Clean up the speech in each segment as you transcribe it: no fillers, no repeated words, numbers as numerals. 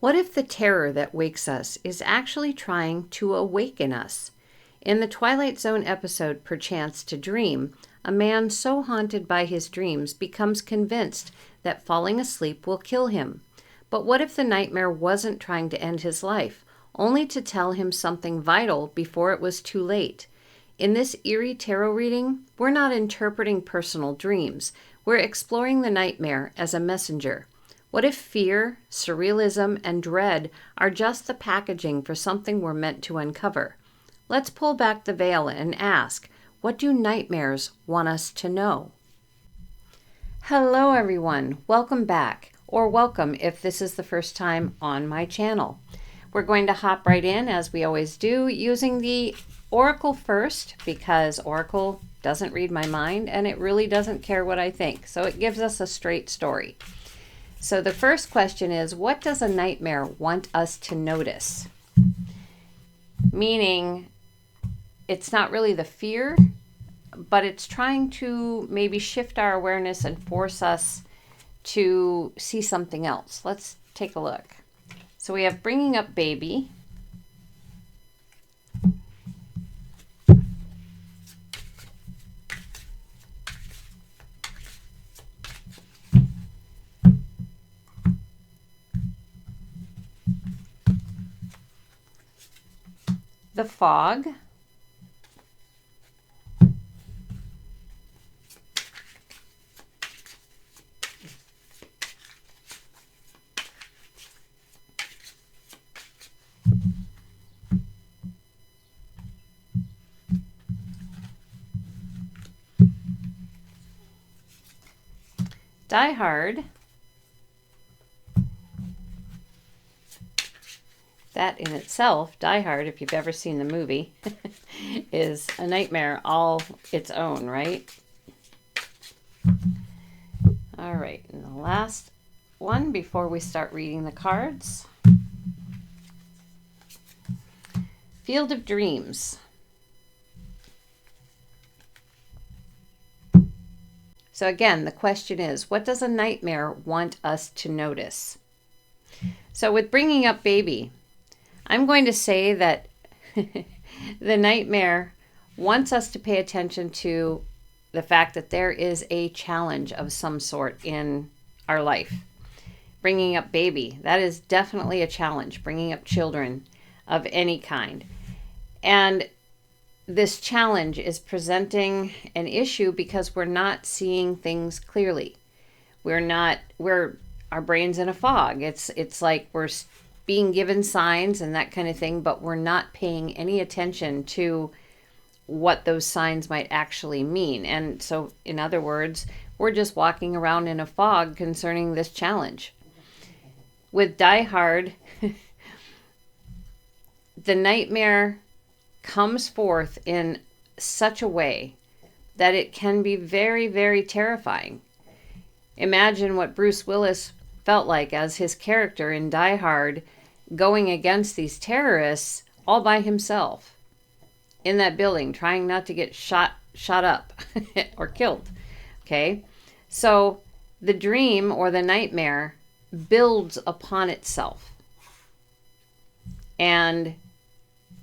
What if the terror that wakes us is actually trying to awaken us? In the Twilight Zone episode Perchance to Dream, a man so haunted by his dreams becomes convinced that falling asleep will kill him. But what if the nightmare wasn't trying to end his life, only to tell him something vital before it was too late? In this eerie tarot reading, we're not interpreting personal dreams. We're exploring the nightmare as a messenger. What if fear, surrealism, and dread are just the packaging for something we're meant to uncover? Let's pull back the veil and ask, what do nightmares want us to know? Hello everyone, welcome back, or welcome if this is the first time on my channel. We're going to hop right in, as we always do, using the Oracle first, because Oracle doesn't read my mind and it really doesn't care what I think, so it gives us a straight story. So the first question is, what does a nightmare want us to notice? Meaning, it's not really the fear, but it's trying to maybe shift our awareness and force us to see something else. Let's take a look. So we have bringing up baby. The fog. Die Hard. That in itself, Die Hard, if you've ever seen the movie, is a nightmare all its own, right? All right, and the last one before we start reading the cards. Field of Dreams. So again, the question is, what does a nightmare want us to notice? So with bringing up baby, I'm going to say that the nightmare wants us to pay attention to the fact that there is a challenge of some sort in our life. Bringing up baby, that is definitely a challenge, bringing up children of any kind. And this challenge is presenting an issue because we're not seeing things clearly. Our brain's in a fog. It's like we're being given signs and that kind of thing, but we're not paying any attention to what those signs might actually mean. And so, in other words, we're just walking around in a fog concerning this challenge. With Die Hard, the nightmare comes forth in such a way that it can be very, very terrifying. Imagine what Bruce Willis felt like as his character in Die Hard, going against these terrorists all by himself in that building, trying not to get shot up or killed. Okay, so the dream or the nightmare builds upon itself, and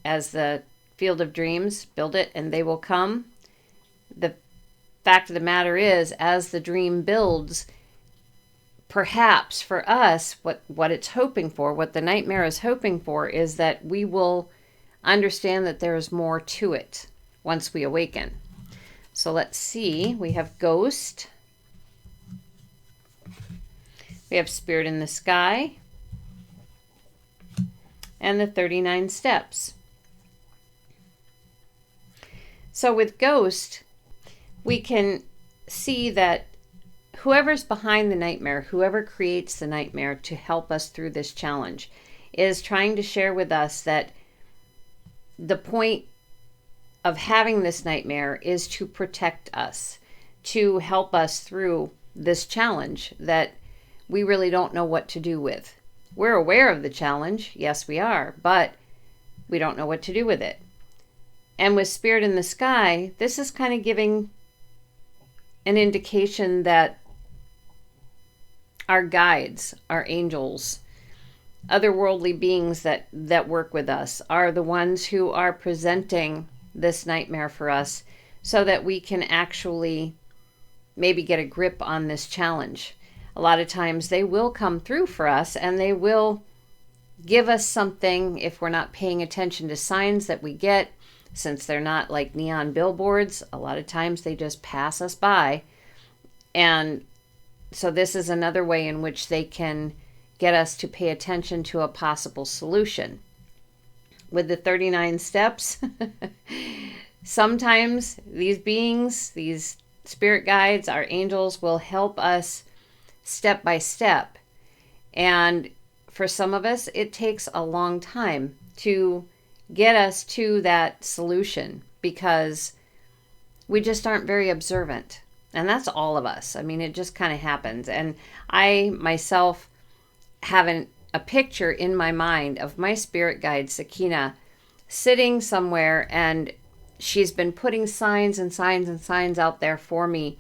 as the Field of Dreams, build it and they will come. The fact of the matter is, as the dream builds, perhaps for us, what it's hoping for, what the nightmare is hoping for, is that we will understand that there is more to it once we awaken. So let's see. We have Ghost. We have Spirit in the Sky. And the 39 Steps. So with Ghost, we can see that whoever's behind the nightmare, whoever creates the nightmare to help us through this challenge, is trying to share with us that the point of having this nightmare is to protect us, to help us through this challenge that we really don't know what to do with. We're aware of the challenge, yes we are, but we don't know what to do with it. And with Spirit in the Sky, this is kind of giving an indication that our guides, our angels, otherworldly beings that work with us are the ones who are presenting this nightmare for us so that we can actually maybe get a grip on this challenge. A lot of times they will come through for us and they will give us something if we're not paying attention to signs that we get. Since they're not like neon billboards, a lot of times they just pass us by. And so this is another way in which they can get us to pay attention to a possible solution. With the 39 steps, sometimes these beings, these spirit guides, our angels, will help us step by step. And for some of us, it takes a long time to get us to that solution because we just aren't very observant. And that's all of us. I mean, it just kind of happens. And I myself have a picture in my mind of my spirit guide, Sakina, sitting somewhere, and she's been putting signs and signs and signs out there for me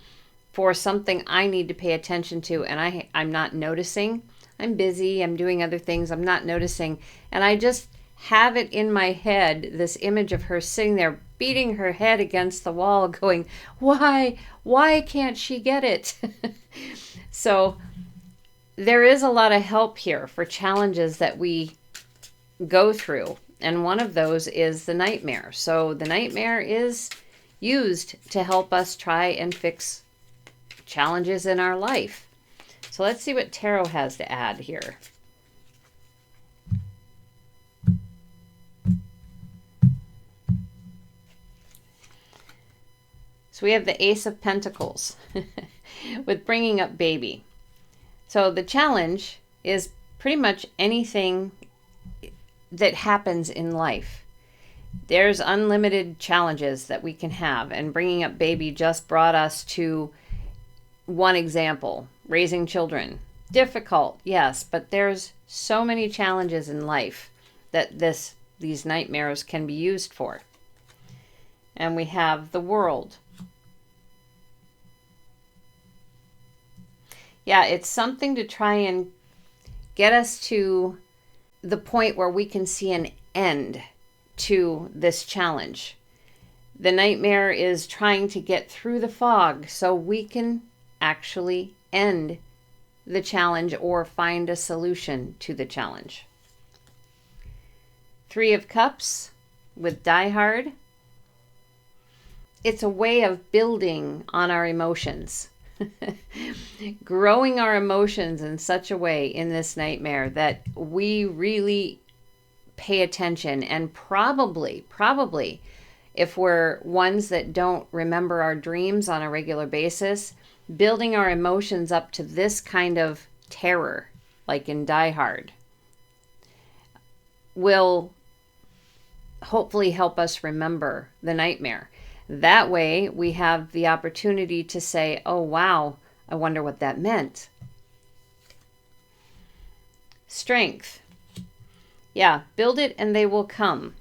for something I need to pay attention to. And I'm not noticing. I'm busy. I'm doing other things. I'm not noticing. And I just have it in my head, this image of her sitting there beating her head against the wall going, why can't she get it? So there is a lot of help here for challenges that we go through. And one of those is the nightmare. So the nightmare is used to help us try and fix challenges in our life. So let's see what tarot has to add here. So we have the Ace of Pentacles with bringing up baby. So the challenge is pretty much anything that happens in life. There's unlimited challenges that we can have, and bringing up baby just brought us to one example. Raising children. Difficult, yes, but there's so many challenges in life that these nightmares can be used for. And we have the World. Yeah, it's something to try and get us to the point where we can see an end to this challenge. The nightmare is trying to get through the fog so we can actually end the challenge or find a solution to the challenge. Three of Cups with Die Hard. It's a way of building on our emotions. Growing our emotions in such a way in this nightmare that we really pay attention, and probably if we're ones that don't remember our dreams on a regular basis, building our emotions up to this kind of terror, like in Die Hard, will hopefully help us remember the nightmare. That way we have the opportunity to say, oh, wow, I wonder what that meant. Strength. Yeah, build it and they will come.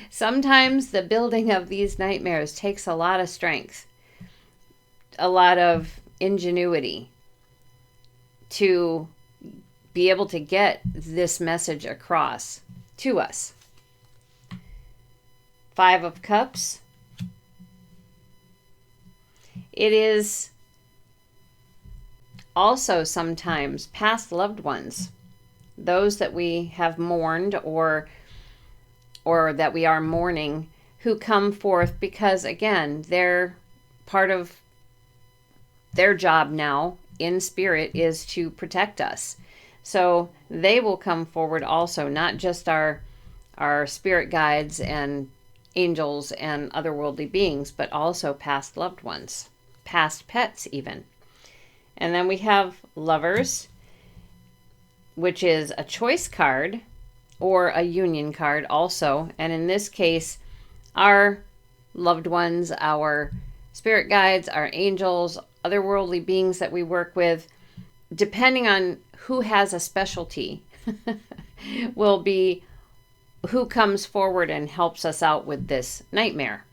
Sometimes the building of these nightmares takes a lot of strength, a lot of ingenuity to be able to get this message across to us. Five of Cups. It is also sometimes past loved ones, those that we have mourned or that we are mourning, who come forth because, again, they're part of their job now in spirit is to protect us. So they will come forward also, not just our spirit guides and angels and otherworldly beings, but also past loved ones, past pets even. And then we have Lovers, which is a choice card or a union card also. And in this case, our loved ones, our spirit guides, our angels, otherworldly beings that we work with, depending on who has a specialty, will be who comes forward and helps us out with this nightmare.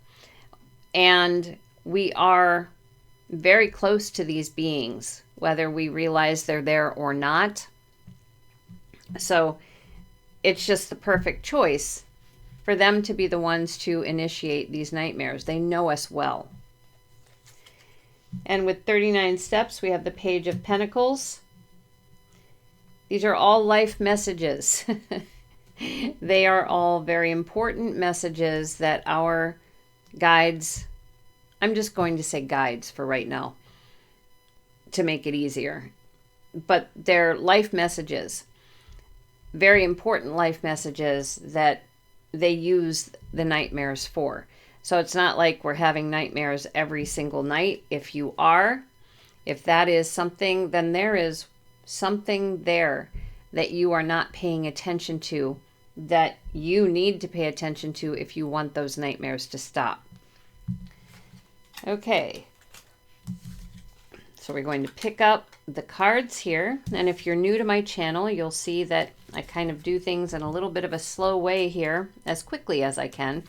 And we are very close to these beings, whether we realize they're there or not. So it's just the perfect choice for them to be the ones to initiate these nightmares. They know us well. And with 39 steps, we have the Page of Pentacles. These are all life messages. They are all very important messages that our guides, I'm just going to say guides for right now to make it easier, but they're life messages, very important life messages that they use the nightmares for. So it's not like we're having nightmares every single night. If that is something, then there is something there that you are not paying attention to, that you need to pay attention to if you want those nightmares to stop. Okay. So we're going to pick up the cards here. And if you're new to my channel, you'll see that I kind of do things in a little bit of a slow way here, as quickly as I can.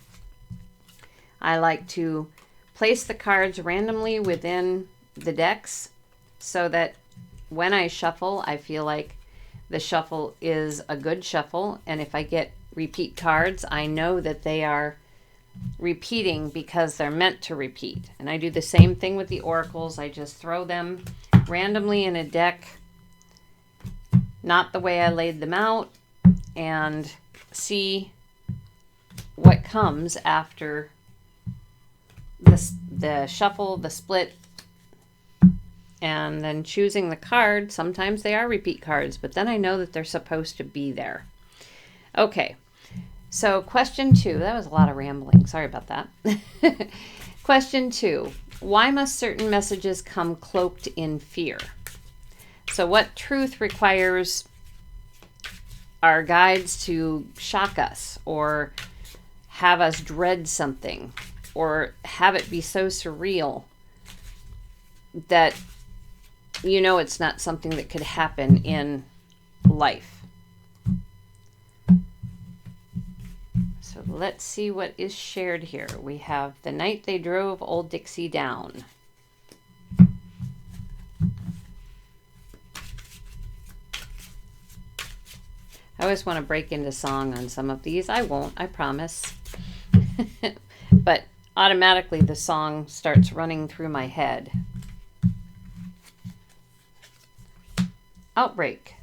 I like to place the cards randomly within the decks so that when I shuffle, I feel like the shuffle is a good shuffle. And if I get repeat cards, I know that they are repeating because they're meant to repeat. And I do the same thing with the oracles. I just throw them randomly in a deck, not the way I laid them out, and see what comes after the shuffle, the split, and then choosing the card. Sometimes they are repeat cards, but then I know that they're supposed to be there. Okay, so question 2. That was a lot of rambling. Sorry about that. Question 2. Why must certain messages come cloaked in fear? So what truth requires our guides to shock us or have us dread something or have it be so surreal that you know it's not something that could happen in life? So let's see what is shared here. We have the night they drove Old Dixie down. I always want to break into song on some of these. I won't, I promise. But automatically the song starts running through my head. Outbreak.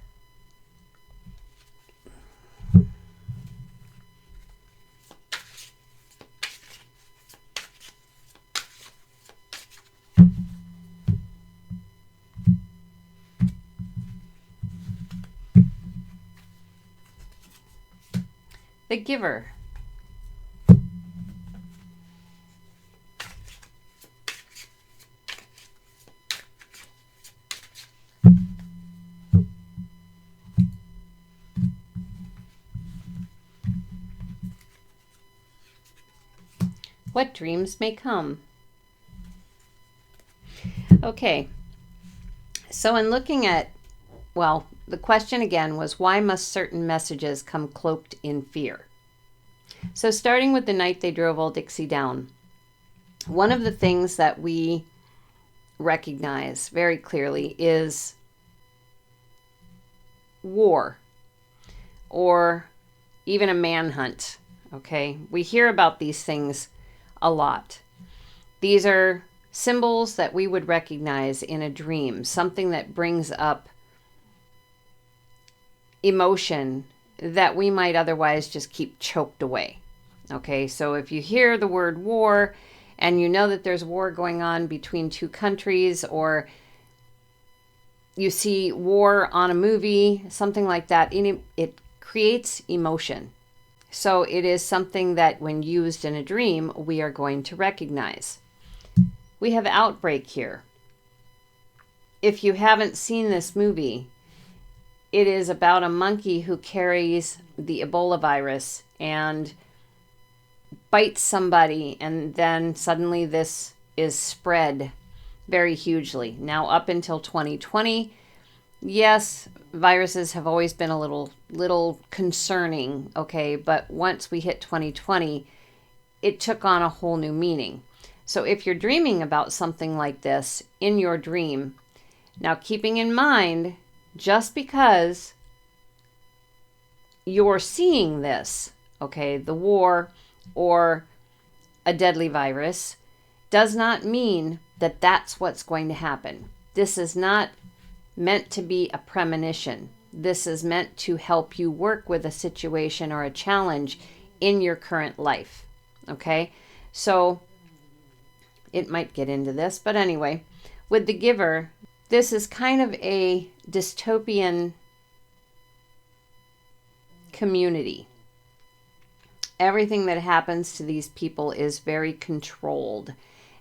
The Giver. What dreams may come. Okay, so in looking at, well, the question again was, why must certain messages come cloaked in fear? So starting with the night they drove Old Dixie down, one of the things that we recognize very clearly is war or even a manhunt. Okay, we hear about these things a lot. These are symbols that we would recognize in a dream, something that brings up emotion that we might otherwise just keep choked away. Okay, so if you hear the word war and you know that there's war going on between two countries, or you see war on a movie, something like that, it creates emotion. So it is something that when used in a dream, we are going to recognize. We have outbreak here. If you haven't seen this movie, it is about a monkey who carries the Ebola virus and bites somebody, and then suddenly this is spread very hugely. Now, up until 2020, yes, viruses have always been a little concerning, okay, but once we hit 2020, it took on a whole new meaning. So if you're dreaming about something like this in your dream, now keeping in mind, just because you're seeing this, okay, the war or a deadly virus, does not mean that that's what's going to happen. This is not meant to be a premonition. This is meant to help you work with a situation or a challenge in your current life. Okay? So it might get into this, but anyway, with the Giver, this is kind of a dystopian community. Everything that happens to these people is very controlled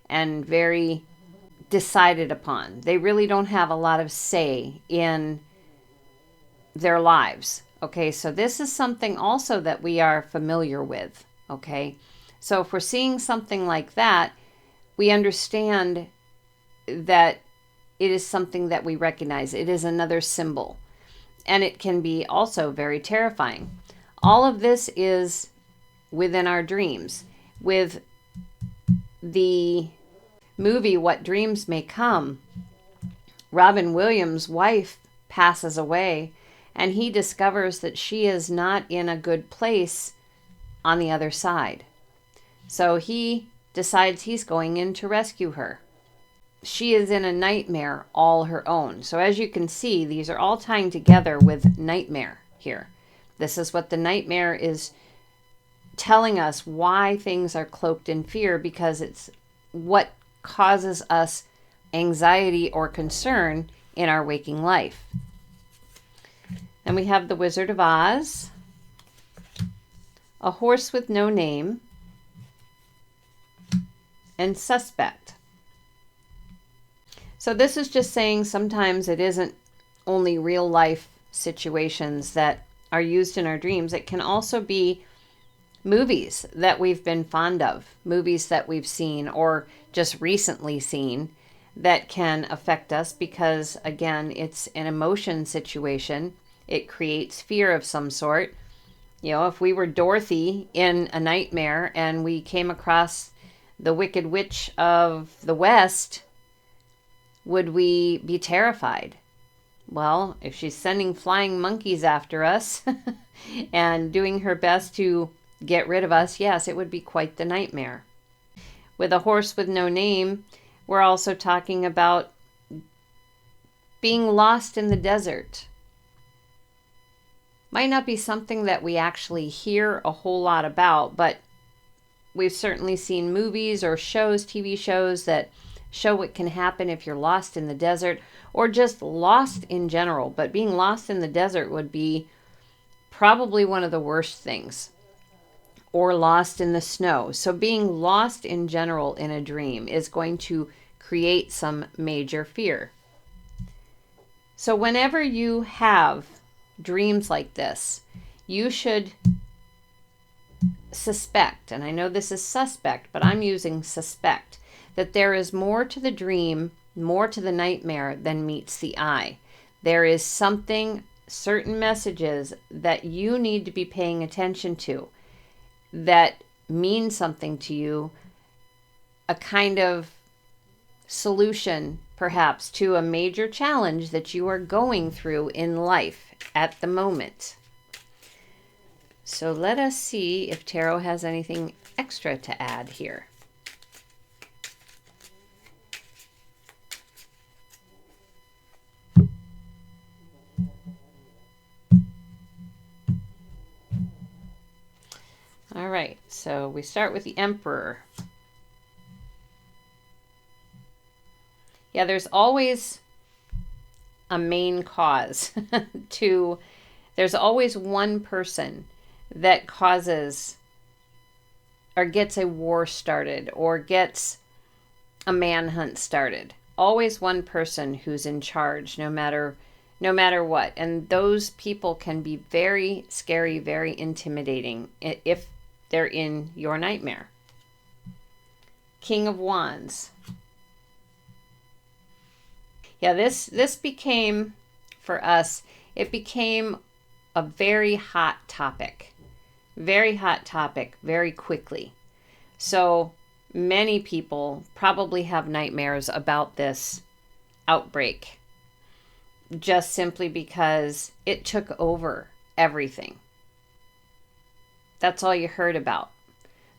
and very decided upon. They really don't have a lot of say in their lives. Okay, so this is something also that we are familiar with. Okay, so if we're seeing something like that, we understand that it is something that we recognize. It is another symbol. And it can be also very terrifying. All of this is within our dreams. With the movie What Dreams May Come, Robin Williams' wife passes away, and he discovers that she is not in a good place on the other side. So he decides he's going in to rescue her. She is in a nightmare all her own. So as you can see, these are all tying together with nightmare here. This is what the nightmare is telling us, why things are cloaked in fear, because it's what causes us anxiety or concern in our waking life. And we have the Wizard of Oz, a horse with no name, and suspect. So this is just saying sometimes it isn't only real life situations that are used in our dreams. It can also be movies that we've been fond of, movies that we've seen or just recently seen that can affect us because, again, it's an emotion situation. It creates fear of some sort. You know, if we were Dorothy in a nightmare and we came across the Wicked Witch of the West, would we be terrified? Well, if she's sending flying monkeys after us and doing her best to get rid of us, yes, it would be quite the nightmare. With a horse with no name, we're also talking about being lost in the desert. Might not be something that we actually hear a whole lot about, but we've certainly seen movies or shows, TV shows that show what can happen if you're lost in the desert or just lost in general. But being lost in the desert would be probably one of the worst things. Or lost in the snow. So being lost in general in a dream is going to create some major fear. So whenever you have dreams like this, you should suspect, and I know this is suspect, but I'm using suspect, that there is more to the dream, more to the nightmare than meets the eye. There is something, certain messages that you need to be paying attention to that mean something to you, a kind of solution perhaps to a major challenge that you are going through in life at the moment. So let us see if Tarot has anything extra to add here. All right, so we start with the Emperor. Yeah, there's always a main cause to, there's always one person that causes or gets a war started or gets a manhunt started. Always one person who's in charge, no matter what. And those people can be very scary, very intimidating if they're in your nightmare. King of Wands. Yeah, this became, for us, it became a very hot topic. Very hot topic, very quickly. So many people probably have nightmares about this outbreak, just simply because it took over everything. That's all you heard about.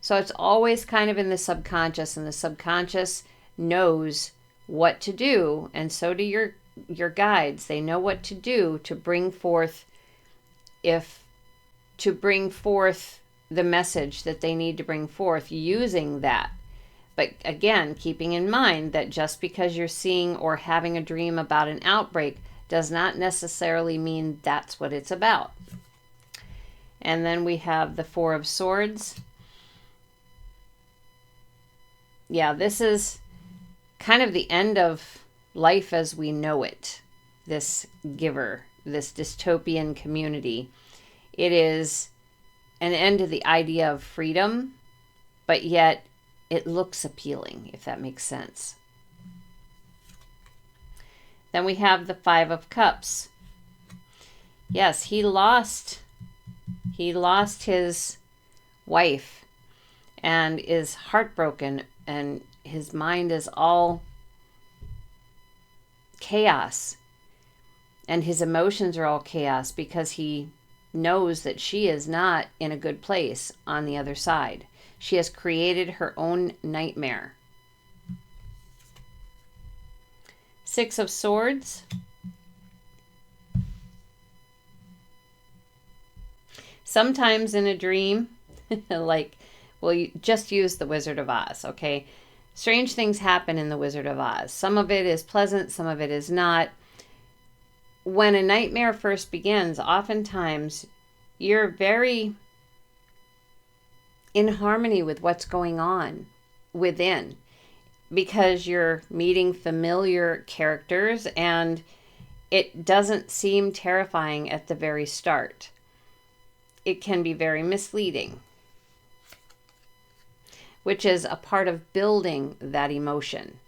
So it's always kind of in the subconscious, and the subconscious knows what to do, and so do your guides. They know what to do to bring forth the message that they need to bring forth using that. But again, keeping in mind that just because you're seeing or having a dream about an outbreak does not necessarily mean that's what it's about. And then we have the Four of Swords. Yeah, this is kind of the end of life as we know it. This giver, this dystopian community. It is an end to the idea of freedom, but yet it looks appealing, if that makes sense. Then we have the Five of Cups. Yes, he lost his wife and is heartbroken, and his mind is all chaos, and his emotions are all chaos because he knows that she is not in a good place on the other side. She has created her own nightmare. Six of Swords. Sometimes in a dream, you just use the Wizard of Oz, okay? Strange things happen in the Wizard of Oz. Some of it is pleasant, some of it is not. When a nightmare first begins, oftentimes you're very in harmony with what's going on within, because you're meeting familiar characters and it doesn't seem terrifying at the very start. It can be very misleading, which is a part of building that emotion.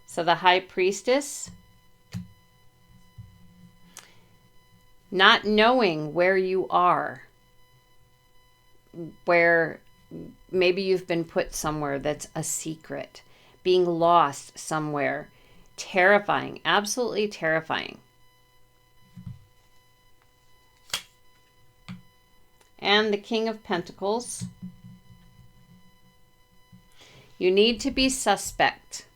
So the High Priestess, not knowing where you are, where maybe you've been put somewhere that's a secret, being lost somewhere, terrifying, absolutely terrifying. And the King of Pentacles. You need to be suspect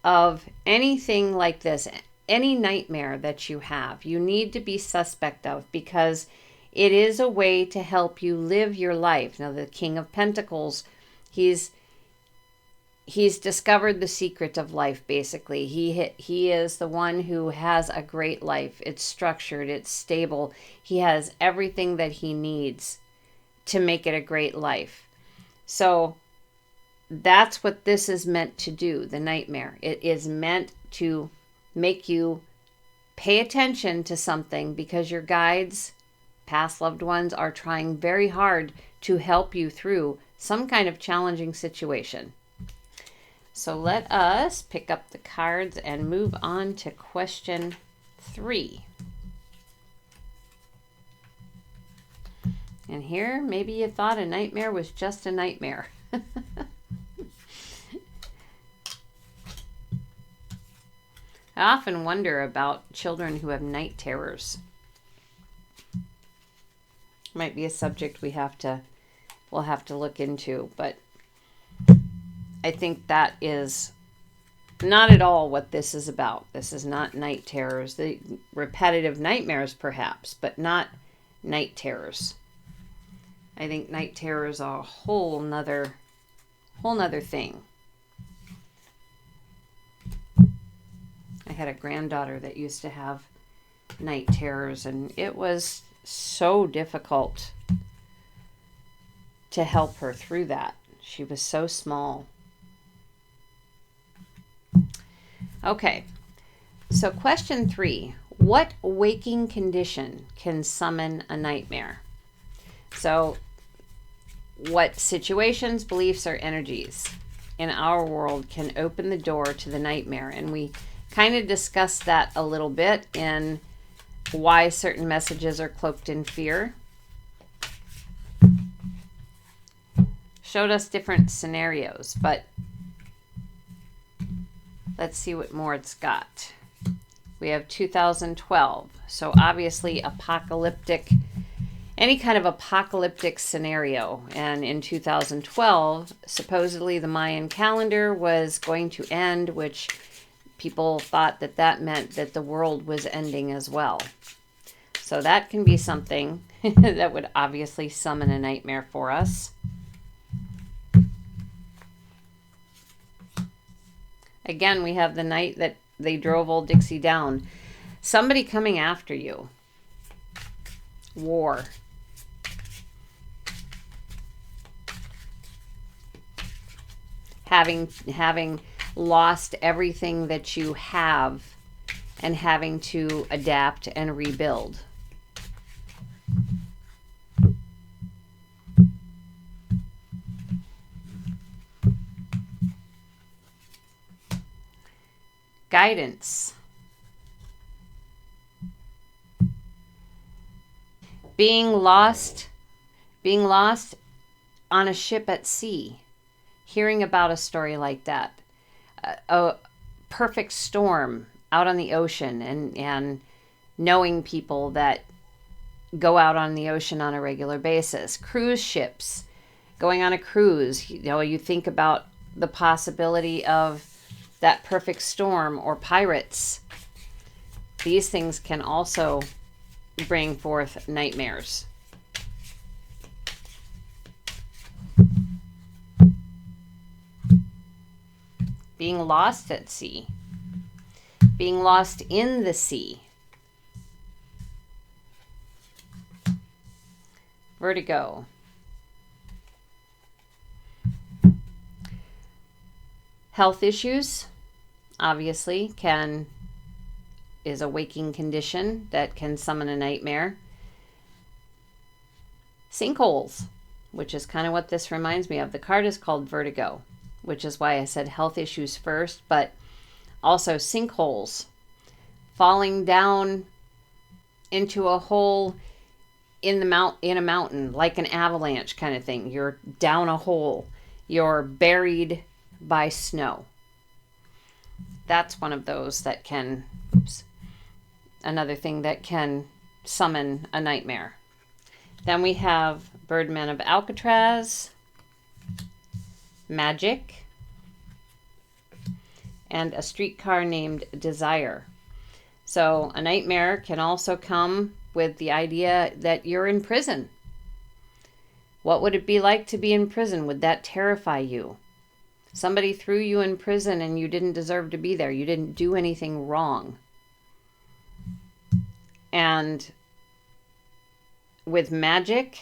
of anything like this, any nightmare that you have. You need to be suspect of, because it is a way to help you live your life. Now, the King of Pentacles, he's discovered the secret of life, basically. He is the one who has a great life. It's structured, it's stable. He has everything that he needs to make it a great life. So that's what this is meant to do, the nightmare. It is meant to make you pay attention to something, because your guides, past loved ones, are trying very hard to help you through some kind of challenging situation. So let us pick up the cards and move on to question 3. And here, maybe you thought a nightmare was just a nightmare. I often wonder about children who have night terrors. Might be a subject we'll have to look into, but I think that is not at all what this is about. This is not night terrors. The repetitive nightmares, perhaps, but not night terrors. I think night terrors are a whole nother thing. I had a granddaughter that used to have night terrors, and it was so difficult to help her through that. She was so small. Okay, so question 3. What waking condition can summon a nightmare? So what situations, beliefs, or energies in our world can open the door to the nightmare? And we kind of discussed that a little bit in why certain messages are cloaked in fear. Showed us different scenarios, but let's see what more it's got. We have 2012, so obviously apocalyptic any kind of apocalyptic scenario. And in 2012, supposedly the Mayan calendar was going to end, which people thought that that meant that the world was ending as well. So that can be something that would obviously summon a nightmare for us. Again, we have the night that they drove old Dixie down. Somebody coming after you. War. Having lost everything that you have and having to adapt and rebuild. Guidance. Being lost on a ship at sea. Hearing about a story like that. A perfect storm out on the ocean, and knowing people that go out on the ocean on a regular basis. Cruise ships. Going on a cruise. You think about the possibility of that perfect storm, or pirates. These things can also bring forth nightmares. Being lost at sea. Being lost in the sea. Vertigo. Health issues, obviously, is a waking condition that can summon a nightmare. Sinkholes, which is kind of what this reminds me of. The card is called Vertigo, which is why I said health issues first, but also sinkholes. Falling down into a hole in a mountain, like an avalanche kind of thing. You're down a hole. You're buried by snow. That's one of those that can, another thing that can summon a nightmare. Then we have Birdman of Alcatraz, Magic, and a streetcar named Desire. So a nightmare can also come with the idea that you're in prison. What would it be like to be in prison? Would that terrify you? Somebody threw you in prison and you didn't deserve to be there. You didn't do anything wrong. And with magic,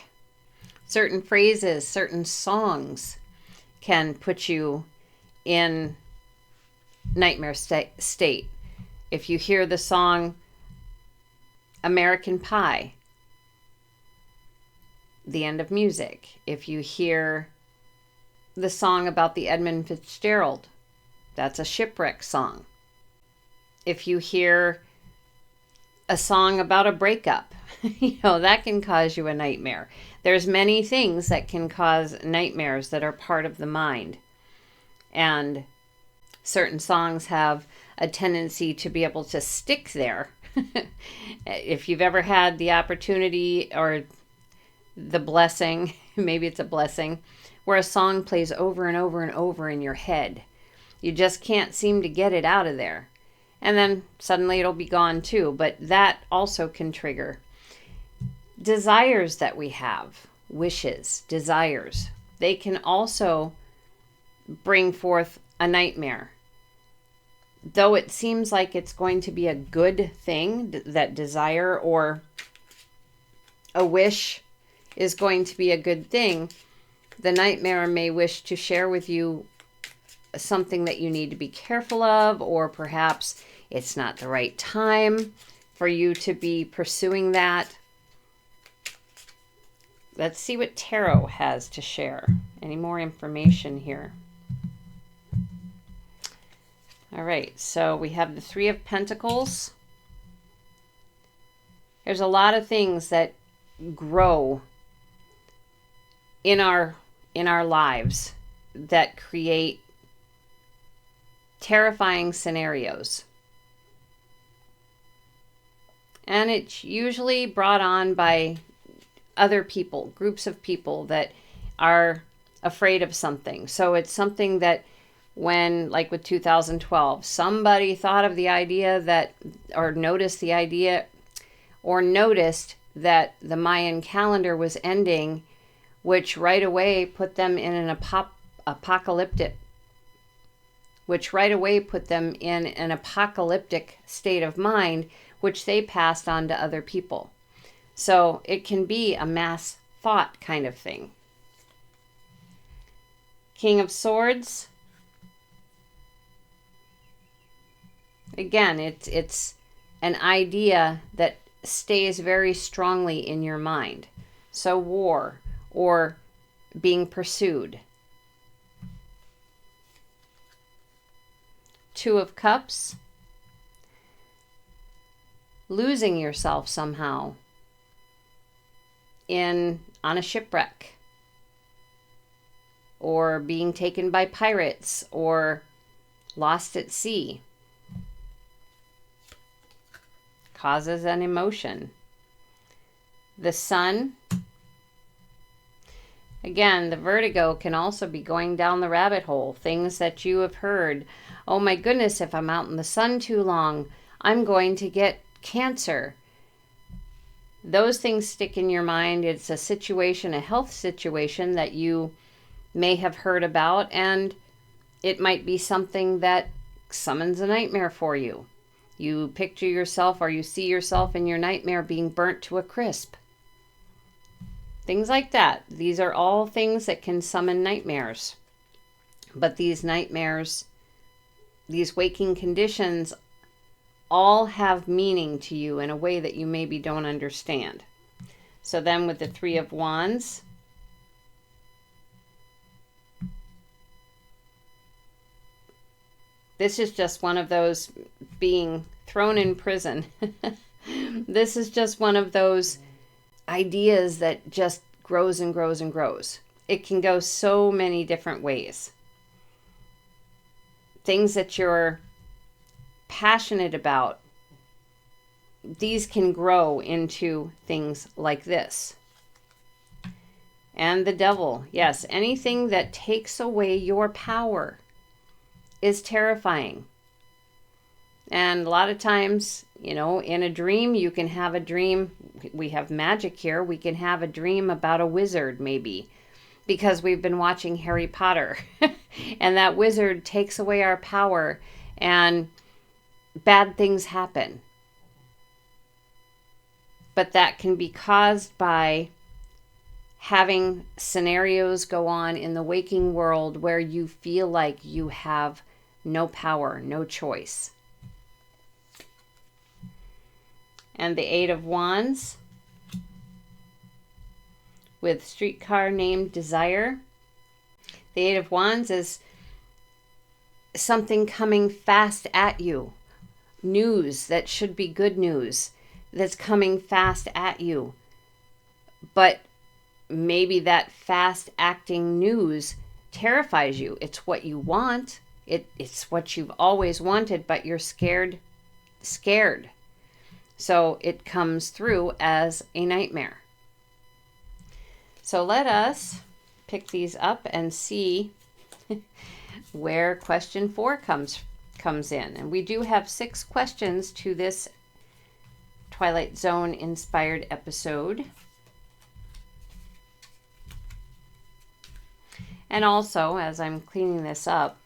certain phrases, certain songs can put you in nightmare state. If you hear the song American Pie, The End of Music. If you hear the song about the Edmund Fitzgerald, that's a shipwreck song. If you hear a song about a breakup, that can cause you a nightmare. There's many things that can cause nightmares that are part of the mind. And certain songs have a tendency to be able to stick there. If you've ever had the opportunity or the blessing, maybe it's a blessing, where a song plays over and over and over in your head. You just can't seem to get it out of there. And then suddenly it'll be gone too. But that also can trigger desires that we have, wishes, desires. They can also bring forth a nightmare. Though it seems like it's going to be a good thing, that desire or a wish is going to be a good thing, the nightmare may wish to share with you something that you need to be careful of, or perhaps it's not the right time for you to be pursuing that. Let's see what Tarot has to share. Any more information here? All right, so we have the Three of Pentacles. There's a lot of things that grow in our lives that create terrifying scenarios. And it's usually brought on by other people, groups of people that are afraid of something. So it's something that when, like with 2012, somebody thought of the idea that, or noticed the idea, or noticed that the Mayan calendar was ending, which right away put them in an apocalyptic state of mind, which they passed on to other people. So it can be a mass thought kind of thing. King of Swords. Again, it's an idea that stays very strongly in your mind. So war or being pursued. Two of Cups. Losing yourself somehow on a shipwreck, or being taken by pirates, or lost at sea. Causes an emotion. The Sun. Again, the vertigo can also be going down the rabbit hole. Things that you have heard. Oh my goodness, if I'm out in the sun too long, I'm going to get cancer. Those things stick in your mind. It's a situation, a health situation that you may have heard about, and it might be something that summons a nightmare for you. You picture yourself, or you see yourself in your nightmare being burnt to a crisp. Things like that. These are all things that can summon nightmares. But these nightmares, these waking conditions, all have meaning to you in a way that you maybe don't understand. So then with the Three of Wands, this is just one of those being thrown in prison. This is just one of those ideas that just grows and grows and grows. It can go so many different ways. Things that you're passionate about, these can grow into things like this. And the Devil, yes, anything that takes away your power is terrifying. And a lot of times, you know, in a dream, you can have a dream. We have magic here. We can have a dream about a wizard, maybe, because we've been watching Harry Potter. And that wizard takes away our power, and bad things happen. But that can be caused by having scenarios go on in the waking world where you feel like you have no power, no choice. And the Eight of Wands with Streetcar Named Desire. The Eight of Wands is something coming fast at you. News that should be good news that's coming fast at you. But maybe that fast acting news terrifies you. It's what you want. It's what you've always wanted, but you're scared. So it comes through as a nightmare. So let us pick these up and see where question 4 comes in. And we do have 6 questions to this Twilight Zone inspired episode. And also, as I'm cleaning this up,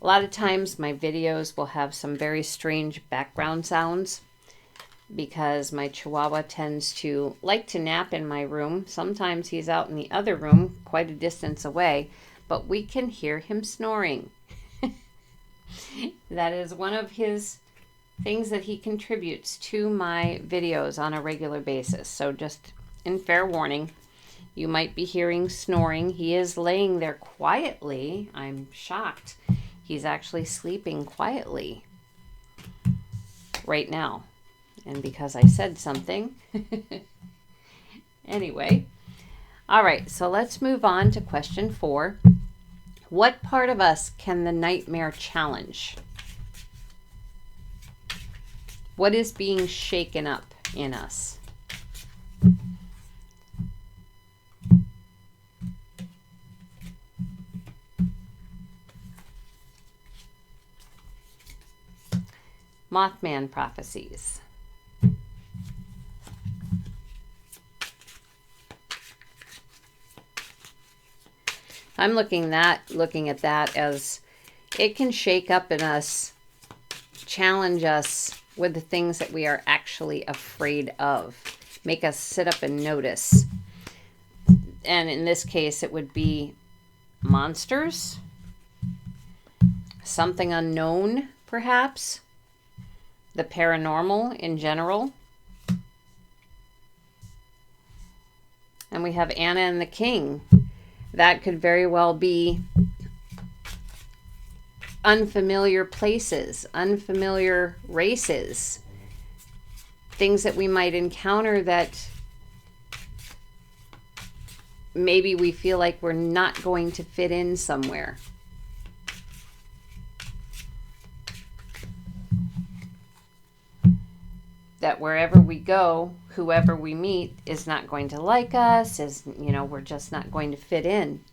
a lot of times my videos will have some very strange background sounds because my Chihuahua tends to like to nap in my room. Sometimes he's out in the other room, quite a distance away, but we can hear him snoring. That is one of his things that he contributes to my videos on a regular basis. So just in fair warning, you might be hearing snoring. He is laying there quietly. I'm shocked. He's actually sleeping quietly right now. And because I said something. Anyway. All right, so let's move on to question 4. What part of us can the nightmare challenge? What is being shaken up in us? Mothman prophecies. I'm looking at that as it can shake up in us, challenge us with the things that we are actually afraid of, make us sit up and notice. And in this case, it would be monsters, something unknown, perhaps, the paranormal in general. And we have Anna and the King. That could very well be unfamiliar places, unfamiliar races, things that we might encounter that maybe we feel like we're not going to fit in somewhere. That wherever we go, whoever we meet is not going to like us, we're just not going to fit in.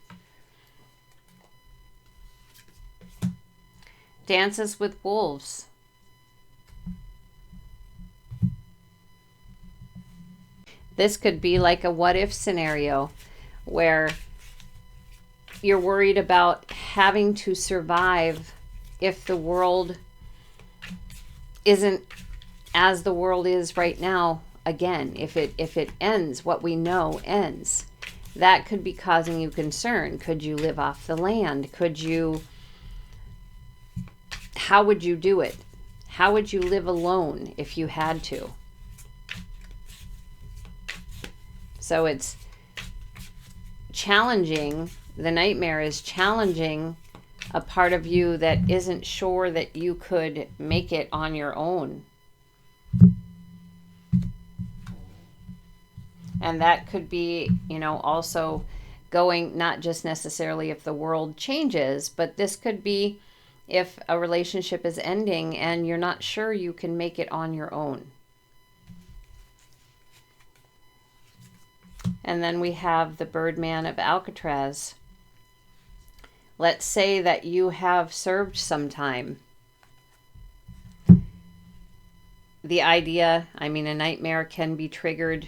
Dances with wolves. This could be like a what if scenario where you're worried about having to survive if the world isn't as the world is right now again. If it ends, what we know ends. That could be causing you concern. Could you live off the land? How would you do it? How would you live alone if you had to? So it's challenging. The nightmare is challenging a part of you that isn't sure that you could make it on your own. And that could be, also going, not just necessarily if the world changes, but this could be if a relationship is ending and you're not sure you can make it on your own. And then we have the Birdman of Alcatraz. Let's say that you have served some time. The idea, a nightmare can be triggered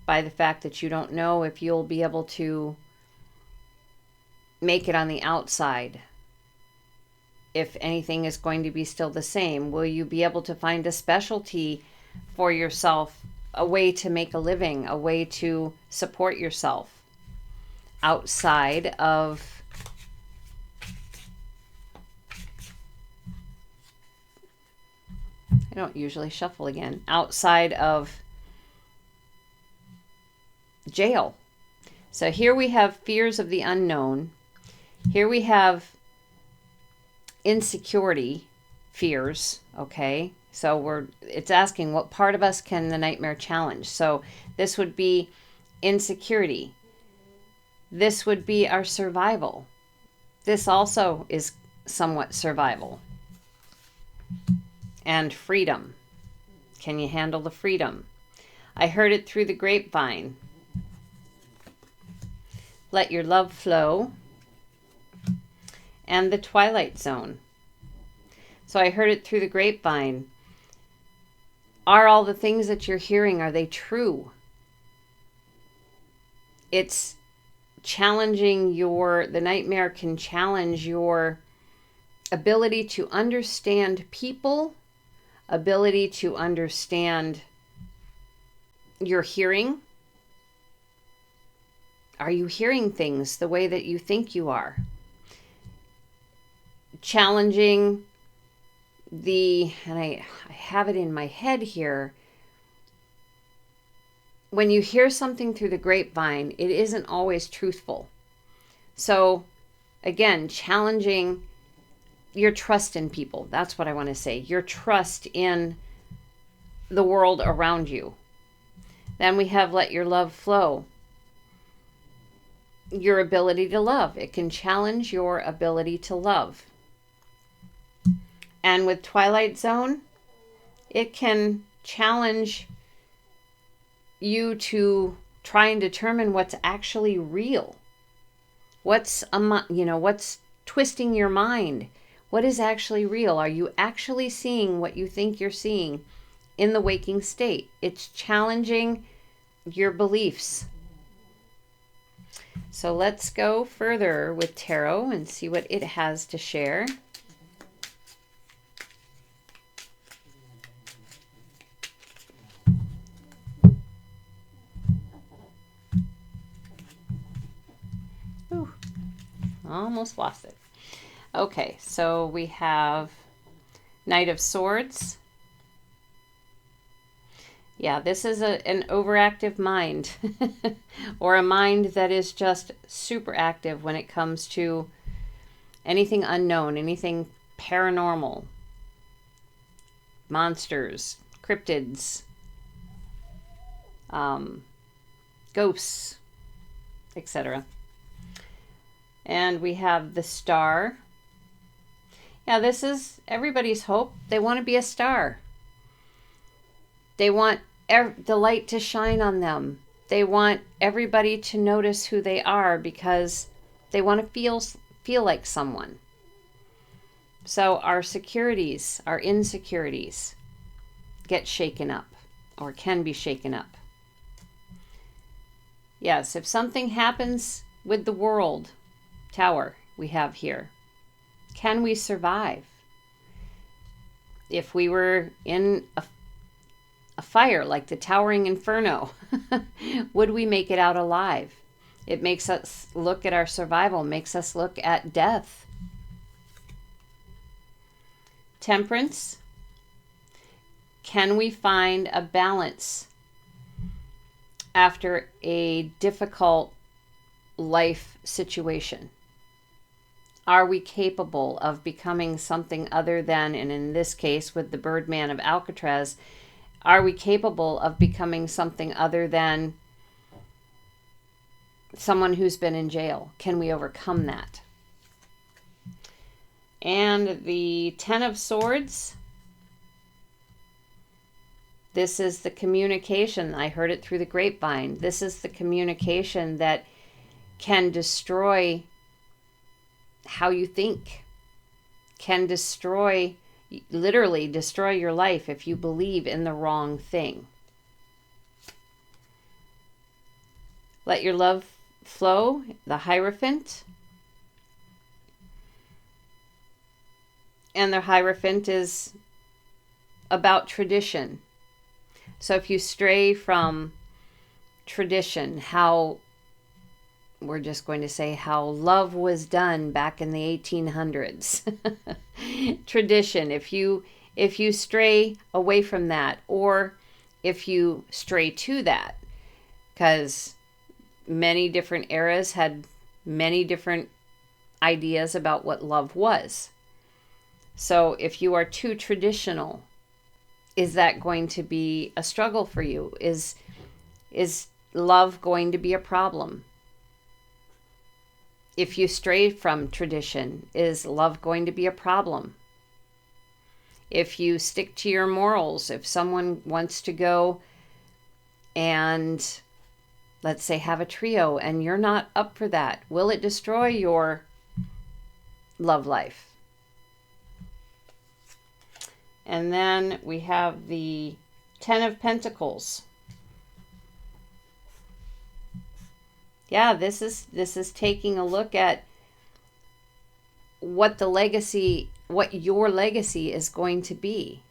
by the fact that you don't know if you'll be able to make it on the outside. If anything is going to be still the same, will you be able to find a specialty for yourself, a way to make a living, a way to support yourself outside of I don't usually shuffle again, outside of jail. So here we have fears of the unknown. Here we have insecurity fears, okay? So it's asking what part of us can the nightmare challenge. So this would be insecurity. This would be our survival. This also is somewhat survival. And freedom. Can you handle the freedom? I heard it through the grapevine. Let your love flow. And the Twilight Zone. So I heard it through the grapevine. Are all the things that you're hearing, are they true? It's challenging the nightmare can challenge your ability to understand people, ability to understand your hearing. Are you hearing things the way that you think you are? Challenging and I have it in my head here. When you hear something through the grapevine, it isn't always truthful. So again, challenging your trust in people. That's what I want to say. Your trust in the world around you. Then we have let your love flow. Your ability to love. It can challenge your ability to love. And with Twilight Zone, it can challenge you to try and determine what's actually real. What's twisting your mind? What is actually real? Are you actually seeing what you think you're seeing in the waking state? It's challenging your beliefs. So let's go further with tarot and see what it has to share. Ooh, almost lost it. Okay, so we have Knight of Swords. Yeah, this is an overactive mind or a mind that is just super active when it comes to anything unknown, anything paranormal, monsters, cryptids, ghosts, etc. And we have the Star. Yeah, this is everybody's hope. They want to be a star. They want the light to shine on them. They want everybody to notice who they are because they want to feel like someone. So our securities, our insecurities get shaken up or can be shaken up. Yes, if something happens with the world, Tower we have here, can we survive? If we were in a fire like the Towering Inferno, would we make it out alive? It makes us look at our survival, makes us look at death. Temperance. Can we find a balance after a difficult life situation? Are we capable of becoming something other than, and in this case with the Birdman of Alcatraz, are we capable of becoming something other than someone who's been in jail? Can we overcome that? And the Ten of Swords. This is the communication. I heard it through the grapevine. This is the communication that can destroy how you think, can destroy, literally destroy your life if you believe in the wrong thing. Let your love flow, the Hierophant. And the Hierophant is about tradition. So if you stray from tradition, how, we're just going to say how love was done back in the 1800s. Tradition, if you stray away from that, or if you stray to that, because many different eras had many different ideas about what love was. So if you are too traditional, is that going to be a struggle for you? Is love going to be a problem? If you stray from tradition, is love going to be a problem? If you stick to your morals, if someone wants to go and, let's say, have a trio and you're not up for that, will it destroy your love life? And then we have the Ten of Pentacles. Yeah, this is taking a look at what the legacy, what your legacy is going to be.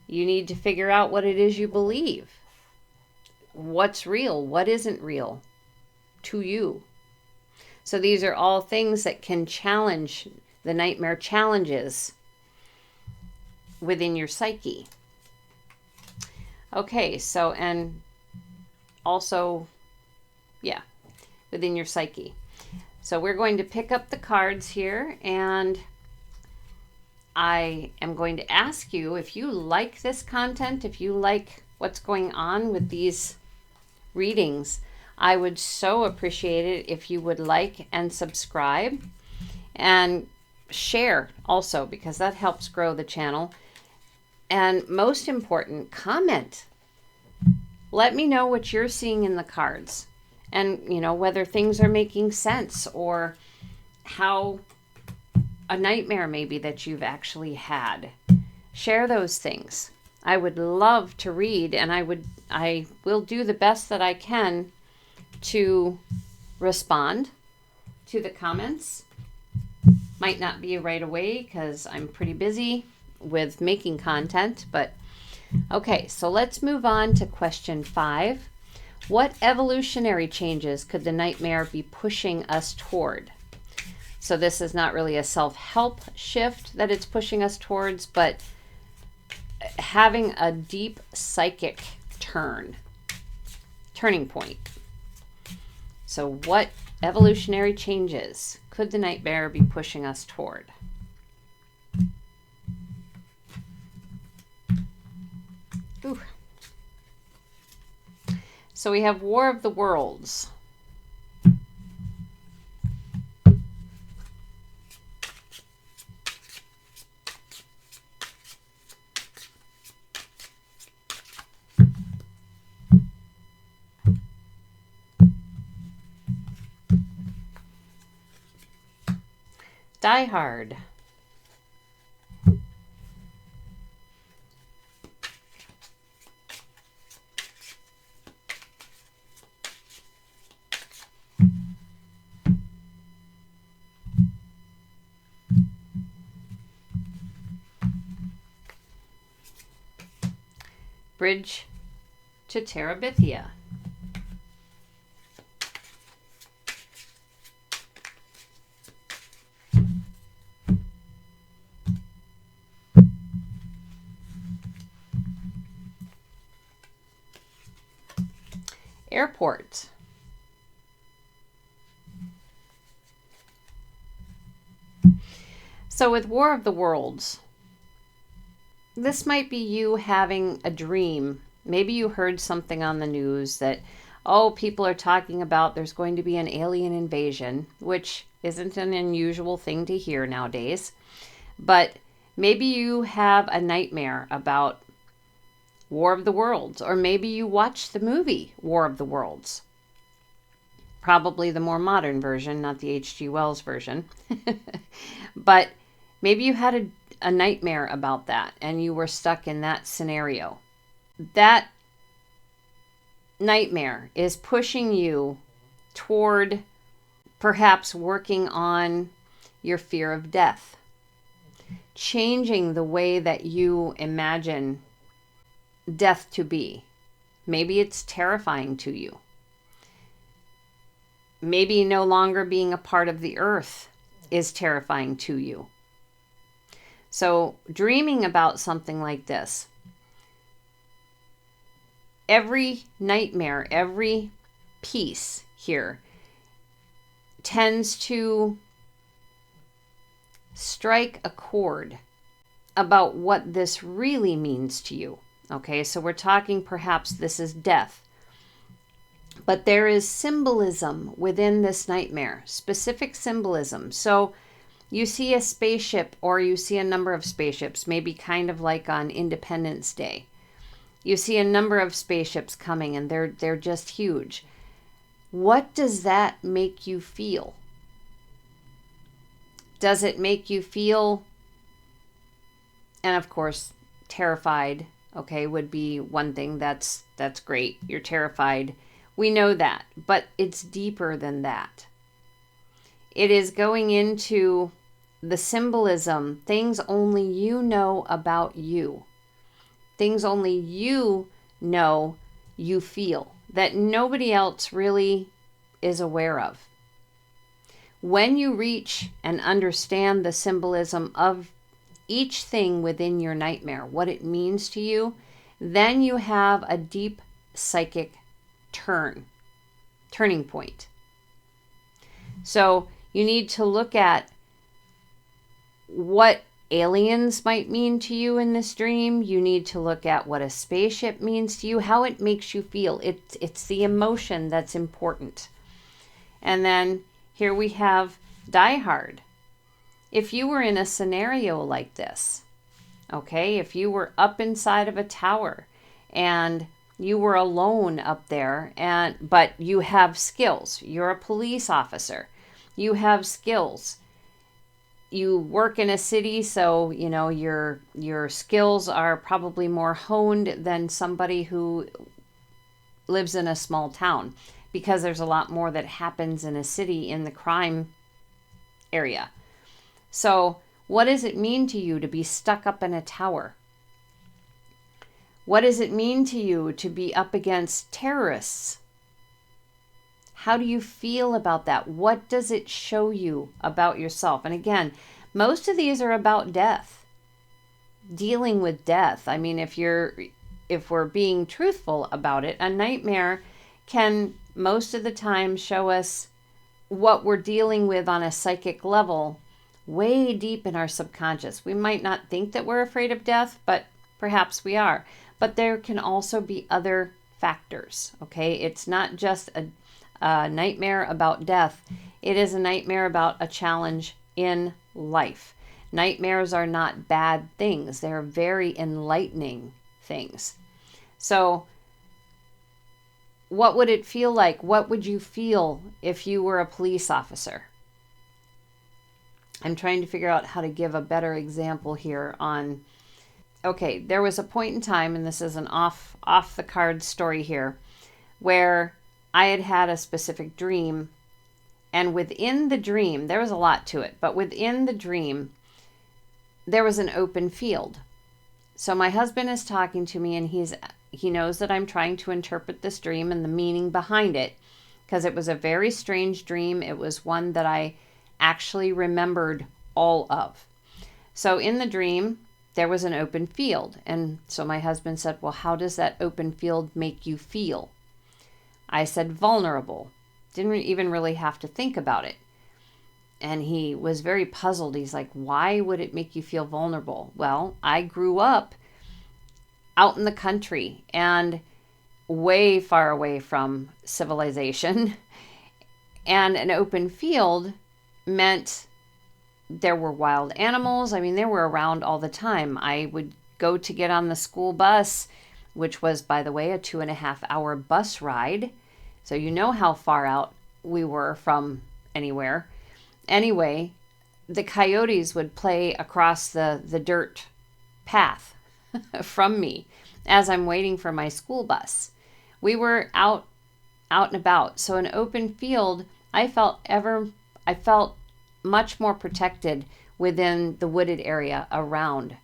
You need to figure out what it is you believe. What's real? What isn't real to you? So these are all things that can challenge the nightmare challenges within your psyche. Okay, so, and also, yeah, within your psyche. So we're going to pick up the cards here, and I am going to ask you if you like this content, if you like what's going on with these readings, I would so appreciate it if you would like and subscribe and share also, because that helps grow the channel. And most important, comment. Let me know what you're seeing in the cards, and whether things are making sense, or how a nightmare maybe that you've actually had. Share those things. I would love to read, and I will do the best that I can to respond to the comments. Might not be right away because I'm pretty busy with making content, but okay, so let's move on to question 5. What evolutionary changes could the nightmare be pushing us toward? So this is not really a self-help shift that it's pushing us towards, but having a deep psychic turning point. So what evolutionary changes could the nightmare be pushing us toward? Ooh. So we have War of the Worlds. Die Hard. Bridge to Terabithia. Airport. So with War of the Worlds, this might be you having a dream. Maybe you heard something on the news that, oh, people are talking about there's going to be an alien invasion, which isn't an unusual thing to hear nowadays. But maybe you have a nightmare about War of the Worlds, or maybe you watched the movie War of the Worlds. Probably the more modern version, not the H.G. Wells version. But maybe you had a nightmare about that and you were stuck in that scenario. That nightmare is pushing you toward perhaps working on your fear of death, changing the way that you imagine death to be. Maybe it's terrifying to you. Maybe no longer being a part of the earth is terrifying to you. So dreaming about something like this, every nightmare, every piece here tends to strike a chord about what this really means to you. Okay, so we're talking perhaps this is death. But there is symbolism within this nightmare, specific symbolism. So you see a spaceship, or you see a number of spaceships, maybe kind of like on Independence Day. You see a number of spaceships coming and they're just huge. What does that make you feel? Does it make you feel, and of course, terrified, okay, would be one thing. That's great. You're terrified. We know that, but it's deeper than that. It is going into the symbolism, things only you know about you. Things only you know you feel, that nobody else really is aware of. When you reach and understand the symbolism of each thing within your nightmare, what it means to you, then you have a deep psychic turning point. So you need to look at what aliens might mean to you in this dream. You need to look at what a spaceship means to you, how it makes you feel. It's the emotion that's important. And then here we have Die Hard. If you were in a scenario like this, okay, if you were up inside of a tower and you were alone up there, but you have skills, you're a police officer, you have skills, you work in a city, so your skills are probably more honed than somebody who lives in a small town, because there's a lot more that happens in a city in the crime area. So what does it mean to you to be stuck up in a tower? What does it mean to you to be up against terrorists? How do you feel about that? What does it show you about yourself? And again, most of these are about death, dealing with death. I mean, if we're being truthful about it, a nightmare can most of the time show us what we're dealing with on a psychic level, way deep in our subconscious. We might not think that we're afraid of death, but perhaps we are. But there can also be other factors, okay? It's not just a nightmare about death. It is a nightmare about a challenge in life. Nightmares are not bad things. They're very enlightening things. So what would it feel like? What would you feel if you were a police officer? I'm trying to figure out how to give a better example here on... Okay, there was a point in time, and this is an off the card story here, where I had a specific dream, and within the dream, there was a lot to it, but within the dream, there was an open field. So my husband is talking to me, and he knows that I'm trying to interpret this dream and the meaning behind it, because it was a very strange dream. It was one that I actually remembered all of. So in the dream, there was an open field. And so my husband said, well, how does that open field make you feel? I said, vulnerable. Didn't even really have to think about it. And he was very puzzled. He's like, why would it make you feel vulnerable? Well, I grew up out in the country and way far away from civilization. And an open field meant there were wild animals. I mean, they were around all the time. I would go to get on the school bus, which was, by the way, a 2.5-hour bus ride. So you know how far out we were from anywhere. Anyway, the coyotes would play across the dirt path from me as I'm waiting for my school bus. We were out and about. So an open field, I felt much more protected within the wooded area around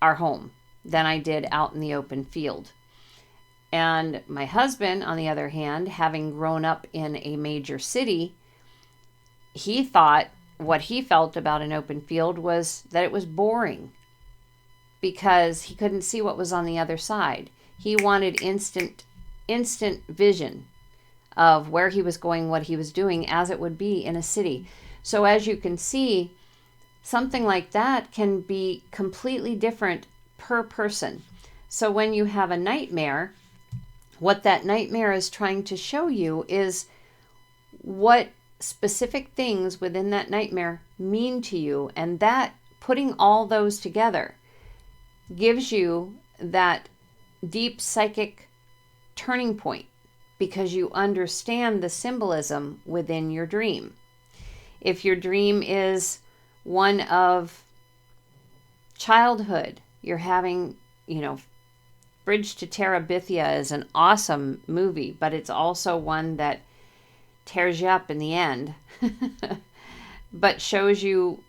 our home than I did out in the open field. And my husband, on the other hand, having grown up in a major city, he thought what he felt about an open field was that it was boring because he couldn't see what was on the other side. He wanted instant vision of where he was going, what he was doing, as it would be in a city. So as you can see, something like that can be completely different per person. So when you have a nightmare, what that nightmare is trying to show you is what specific things within that nightmare mean to you. And that, putting all those together, gives you that deep psychic turning point because you understand the symbolism within your dream. If your dream is one of childhood, you're having, Bridge to Terabithia is an awesome movie, but it's also one that tears you up in the end, but shows you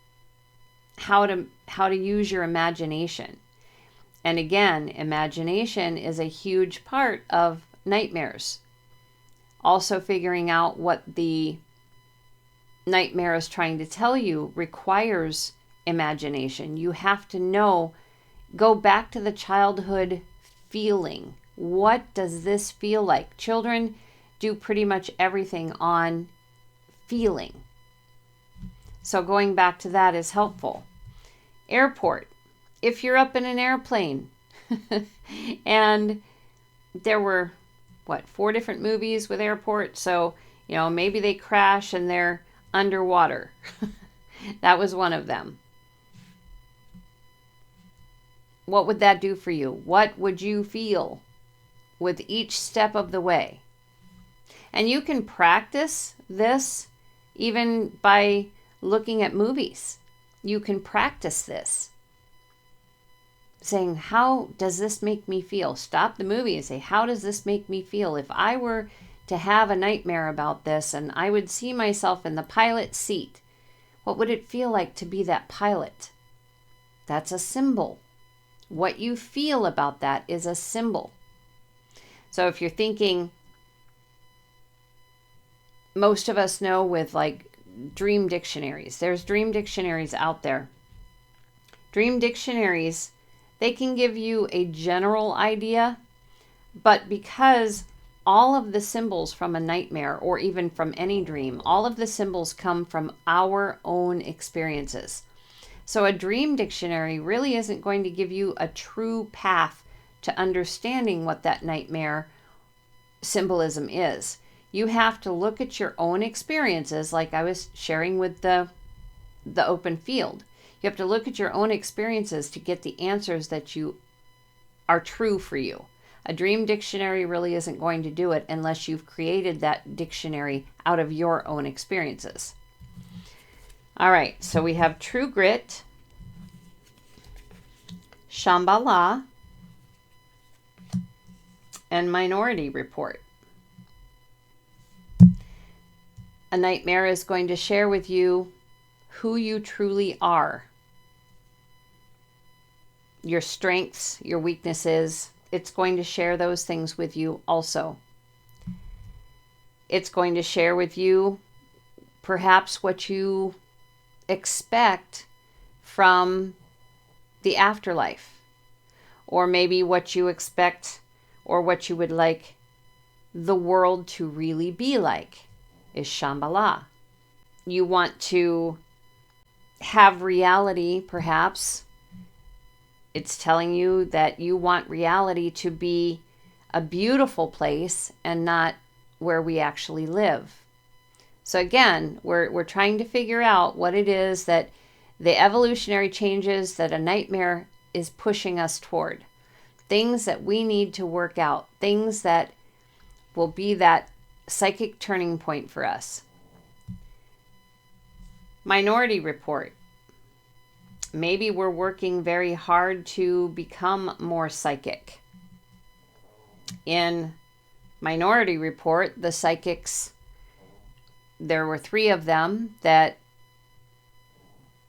how to use your imagination. And again, imagination is a huge part of nightmares. Also figuring out what the nightmare is trying to tell you requires imagination. You have to go back to the childhood feeling. What does this feel like? Children do pretty much everything on feeling. So going back to that is helpful. Airport. If you're up in an airplane and there were, 4 different movies with airport. So, maybe they crash and they're underwater. That was one of them. What would that do for you? What would you feel with each step of the way? And you can practice this even by looking at movies. you can practice this. Saying, how does this make me feel? Stop the movie and say, how does this make me feel? If I were to have a nightmare about this and I would see myself in the pilot seat, what would it feel like to be that pilot? That's a symbol. What you feel about that is a symbol. So if you're thinking, most of us know with like dream dictionaries, there's dream dictionaries out there. Dream dictionaries, they can give you a general idea, but because all of the symbols from a nightmare or even from any dream, all of the symbols come from our own experiences. So a dream dictionary really isn't going to give you a true path to understanding what that nightmare symbolism is. You have to look at your own experiences, like I was sharing with the open field. You have to look at your own experiences to get the answers that you are true for you. A dream dictionary really isn't going to do it unless you've created that dictionary out of your own experiences. All right, so we have True Grit, Shambhala, and Minority Report. A nightmare is going to share with you who you truly are. Your strengths, your weaknesses. It's going to share those things with you also. It's going to share with you perhaps what you expect from the afterlife, or maybe what you expect or what you would like the world to really be like is Shambhala. You want to have reality, perhaps. It's telling you that you want reality to be a beautiful place and not where we actually live. So again, we're trying to figure out what it is that the evolutionary changes that a nightmare is pushing us toward. Things that we need to work out. Things that will be that psychic turning point for us. Minority Report. Maybe we're working very hard to become more psychic. In Minority Report, the psychics, there were 3 of them that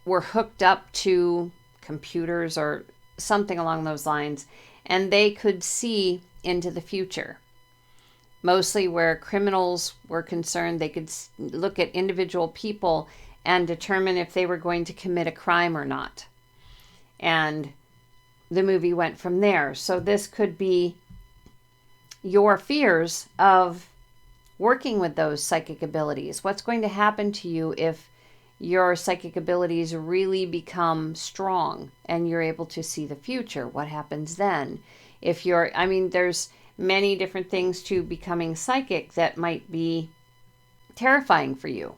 were hooked up to computers or something along those lines, and they could see into the future. Mostly where criminals were concerned, they could look at individual people and determine if they were going to commit a crime or not. And the movie went from there. So this could be your fears of working with those psychic abilities. What's going to happen to you if your psychic abilities really become strong and you're able to see the future? What happens then? If you're, there's many different things to becoming psychic that might be terrifying for you,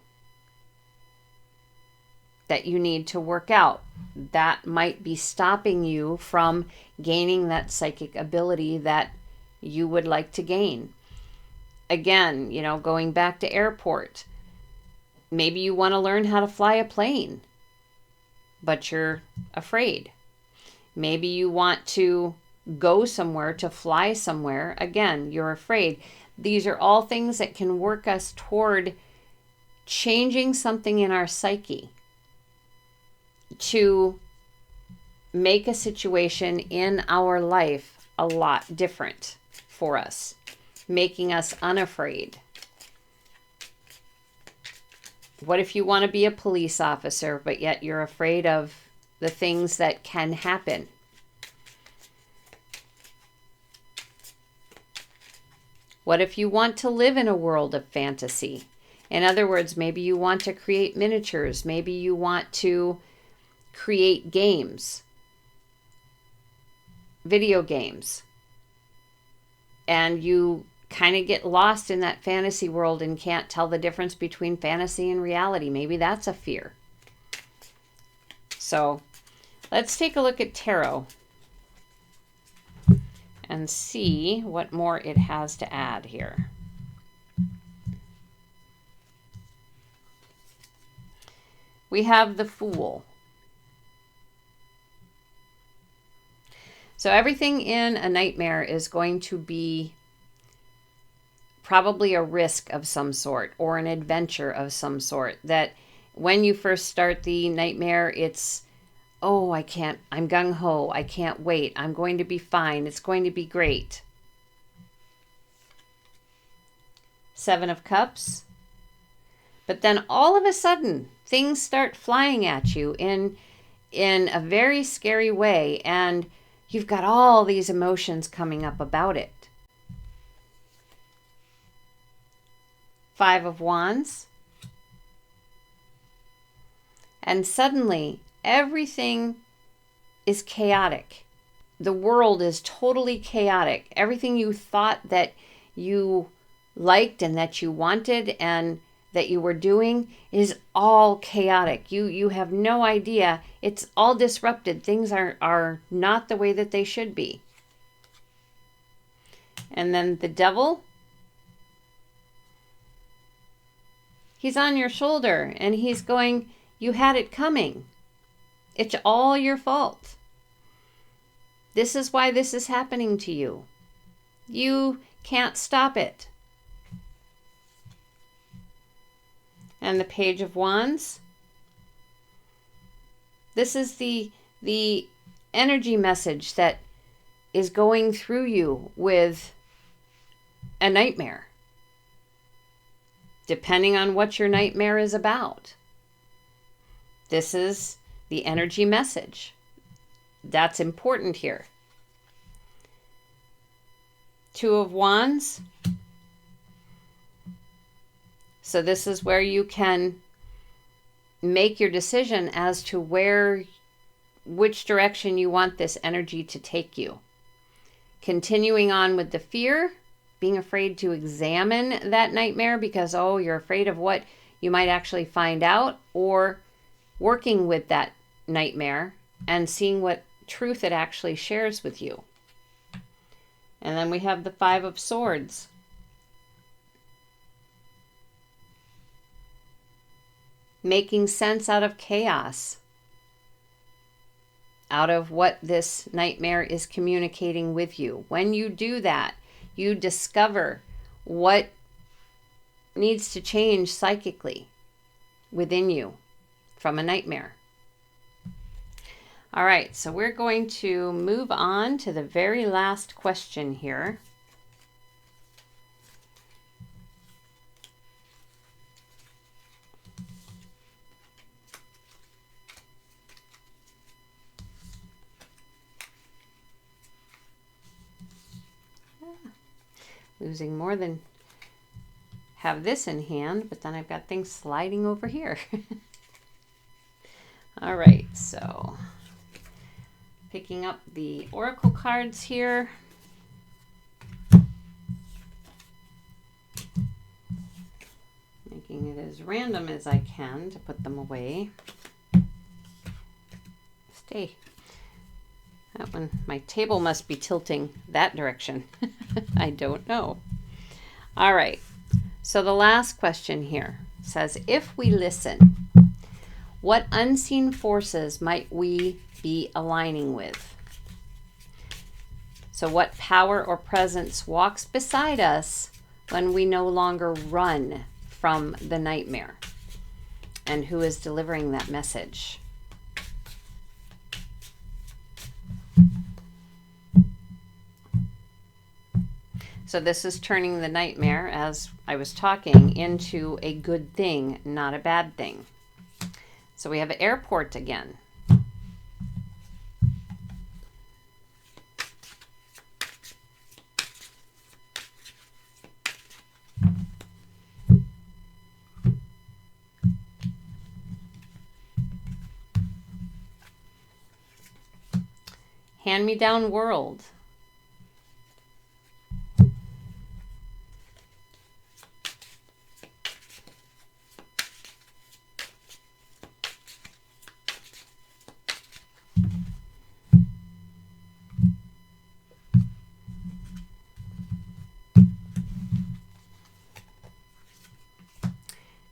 that you need to work out. That might be stopping you from gaining that psychic ability that you would like to gain. Again, going back to airport, maybe you want to learn how to fly a plane, but you're afraid. Maybe you want to go somewhere, to fly somewhere. Again, you're afraid. These are all things that can work us toward changing something in our psyche to make a situation in our life a lot different for us, making us unafraid. What if you want to be a police officer, but yet you're afraid of the things that can happen? What if you want to live in a world of fantasy? In other words, maybe you want to create miniatures. Maybe you want to create games, video games, and you kind of get lost in that fantasy world and can't tell the difference between fantasy and reality. Maybe that's a fear. So let's take a look at tarot and see what more it has to add here. We have the Fool. So everything in a nightmare is going to be probably a risk of some sort or an adventure of some sort, that when you first start the nightmare, it's, oh, I can't, I'm gung-ho, I can't wait, I'm going to be fine, it's going to be great. Seven of Cups. But then all of a sudden, things start flying at you in a very scary way, and you've got all these emotions coming up about it. Five of Wands. And suddenly, everything is chaotic. The world is totally chaotic. Everything you thought that you liked and that you wanted and that you were doing is all chaotic. You have no idea. It's all disrupted. Things are not the way that they should be. And then the Devil. He's on your shoulder and he's going, you had it coming. It's all your fault. This is why this is happening to you. You can't stop it. And the Page of Wands. This is the energy message that is going through you with a nightmare, depending on what your nightmare is about. This is the energy message. That's important here. Two of Wands. So this is where you can make your decision as to which direction you want this energy to take you. Continuing on with the fear, being afraid to examine that nightmare because, oh, you're afraid of what you might actually find out, or working with that nightmare and seeing what truth it actually shares with you. And then we have the Five of Swords. Making sense out of chaos, out of what this nightmare is communicating with you. When you do that, you discover what needs to change psychically within you from a nightmare. All right, so we're going to move on to the very last question here. Losing more than have this in hand, but then I've got things sliding over here. All right, so picking up the oracle cards here. Making it as random as I can to put them away. Stay. That one, my table must be tilting that direction. I don't know. All right. So the last question here says, if we listen, what unseen forces might we be aligning with? So what power or presence walks beside us when we no longer run from the nightmare? And who is delivering that message? So this is turning the nightmare, as I was talking, into a good thing, not a bad thing. So we have airport again. Hand-me-down world.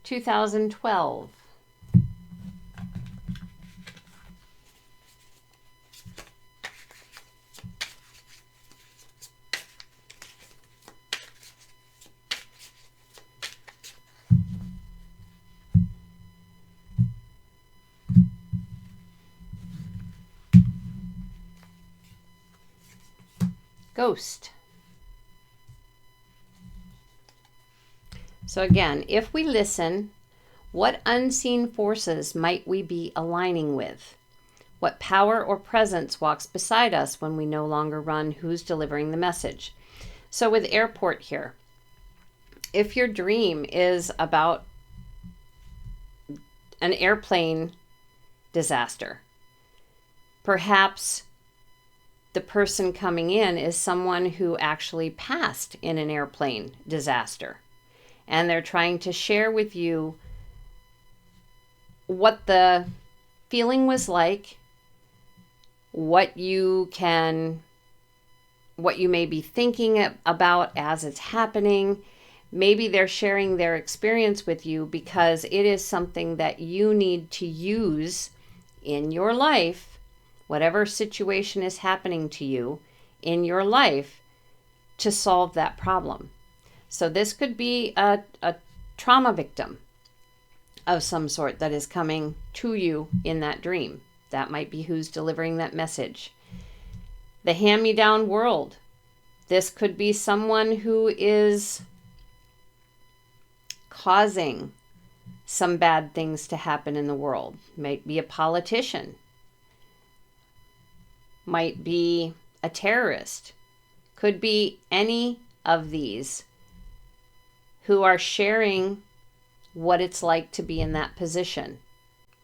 (2012). Ghost. So again, if we listen, what unseen forces might we be aligning with? What power or presence walks beside us when we no longer run? Who's delivering the message? So with airport here, if your dream is about an airplane disaster, perhaps the person coming in is someone who actually passed in an airplane disaster. And they're trying to share with you what the feeling was like, what you may be thinking about as it's happening. Maybe they're sharing their experience with you because it is something that you need to use in your life, whatever situation is happening to you in your life, to solve that problem. So this could be a trauma victim of some sort that is coming to you in that dream. That might be who's delivering that message. The hand-me-down world. This could be someone who is causing some bad things to happen in the world. Might be a politician. Might be a terrorist. Could be any of these who are sharing what it's like to be in that position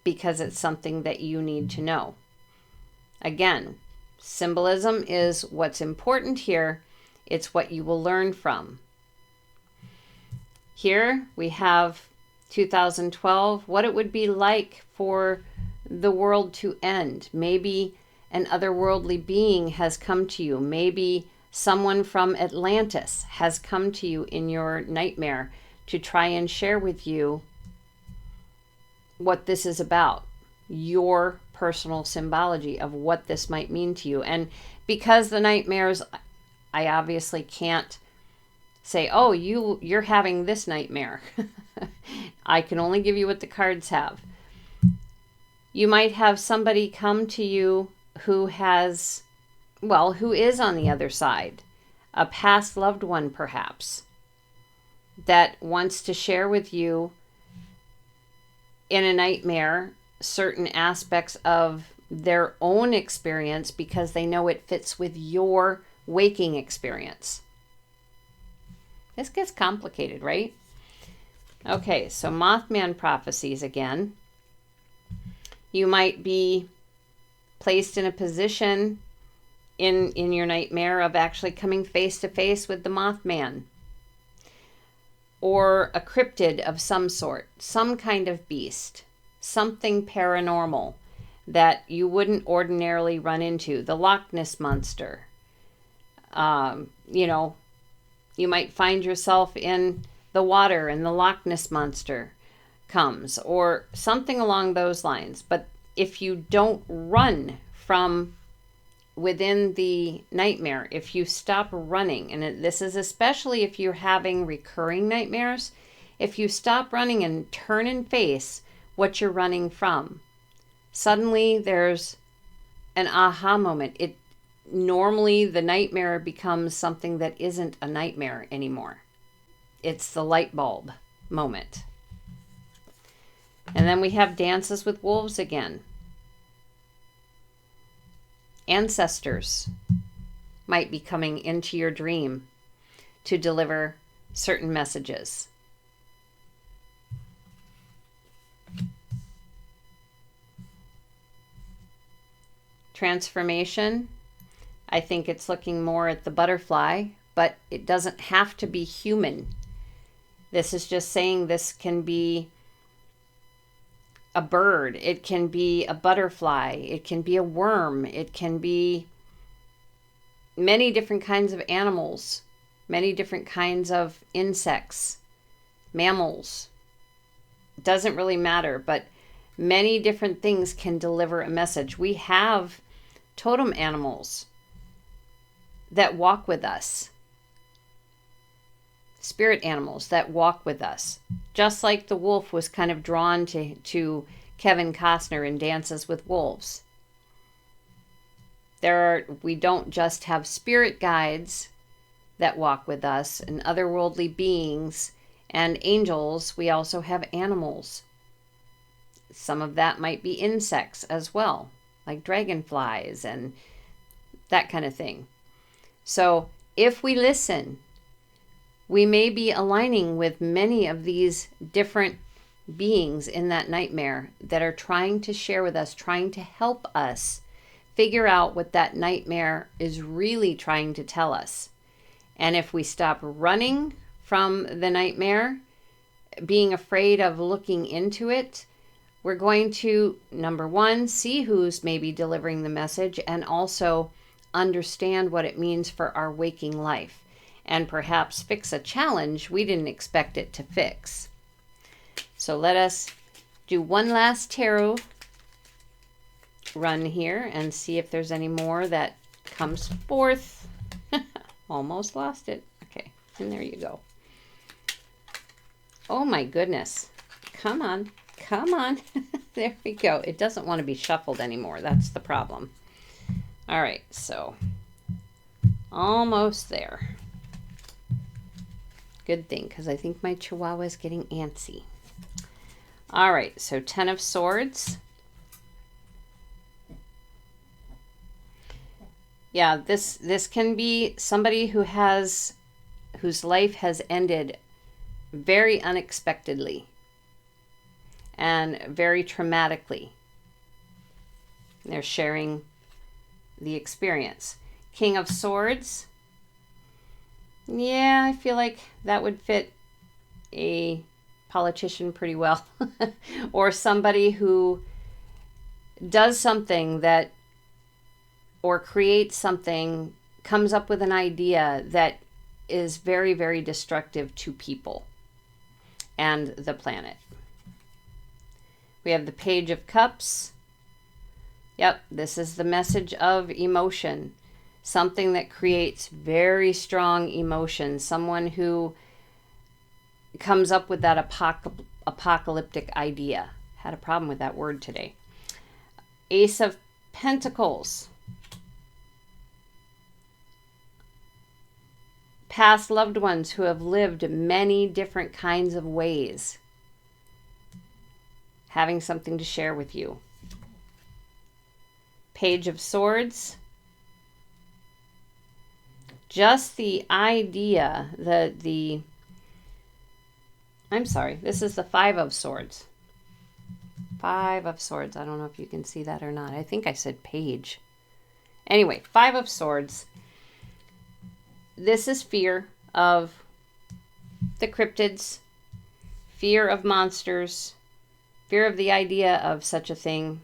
because it's something that you need to know. Again, symbolism is what's important here. It's what you will learn from. Here we have 2012, what it would be like for the world to end. Maybe an otherworldly being has come to you. Maybe someone from Atlantis has come to you in your nightmare to try and share with you what this is about, your personal symbology of what this might mean to you. And because the nightmares, I obviously can't say, oh, you're having this nightmare. I can only give you what the cards have. You might have somebody come to you who is on the other side, a past loved one perhaps, that wants to share with you in a nightmare certain aspects of their own experience because they know it fits with your waking experience. This gets complicated, right? Okay, so Mothman prophecies again. You might be placed in a position in your nightmare of actually coming face to face with the Mothman, or a cryptid of some sort, some kind of beast, something paranormal that you wouldn't ordinarily run into. The Loch Ness Monster. You might find yourself in the water and the Loch Ness Monster comes, or something along those lines. But if you don't run from within the nightmare, if you stop running, and this is especially if you're having recurring nightmares, if you stop running and turn and face what you're running from, suddenly there's an aha moment. Normally the nightmare becomes something that isn't a nightmare anymore. It's the light bulb moment. And then we have dances with wolves again. Ancestors might be coming into your dream to deliver certain messages. Transformation. I think it's looking more at the butterfly, but it doesn't have to be human. This is just saying this can be a bird, it can be a butterfly, it can be a worm, it can be many different kinds of animals, many different kinds of insects, mammals. It doesn't really matter, but many different things can deliver a message. We have totem animals that walk with us. Spirit animals that walk with us. Just like the wolf was kind of drawn to Kevin Costner in Dances with Wolves. We don't just have spirit guides that walk with us and otherworldly beings and angels. We also have animals. Some of that might be insects as well, like dragonflies and that kind of thing. So if we listen, we may be aligning with many of these different beings in that nightmare that are trying to share with us, trying to help us figure out what that nightmare is really trying to tell us. And if we stop running from the nightmare, being afraid of looking into it, we're going to, number one, see who's maybe delivering the message and also understand what it means for our waking life and perhaps fix a challenge we didn't expect it to fix. So let us do one last tarot run here and see if there's any more that comes forth. Almost lost it. Okay, and there you go. Oh my goodness. Come on. Come on. There we go. It doesn't want to be shuffled anymore. That's the problem. All right, so almost there. Good thing, because I think my Chihuahua is getting antsy. All right, so 10 of Swords. Yeah, this can be somebody whose life has ended very unexpectedly and very traumatically. They're sharing the experience. King of Swords. Yeah, I feel like that would fit a politician pretty well. Or somebody who does something that, or creates something, comes up with an idea that is very, very destructive to people and the planet. We have the Page of Cups. Yep, this is the message of emotion. Something that creates very strong emotion. Someone who comes up with that apocalyptic idea. Had a problem with that word today. Ace of Pentacles. Past loved ones who have lived many different kinds of ways, having something to share with you. Page of Swords. Just the idea, I'm sorry, this is the Five of Swords. Five of Swords. I don't know if you can see that or not. I think I said page. Anyway, Five of Swords. This is fear of the cryptids, fear of monsters, fear of the idea of such a thing,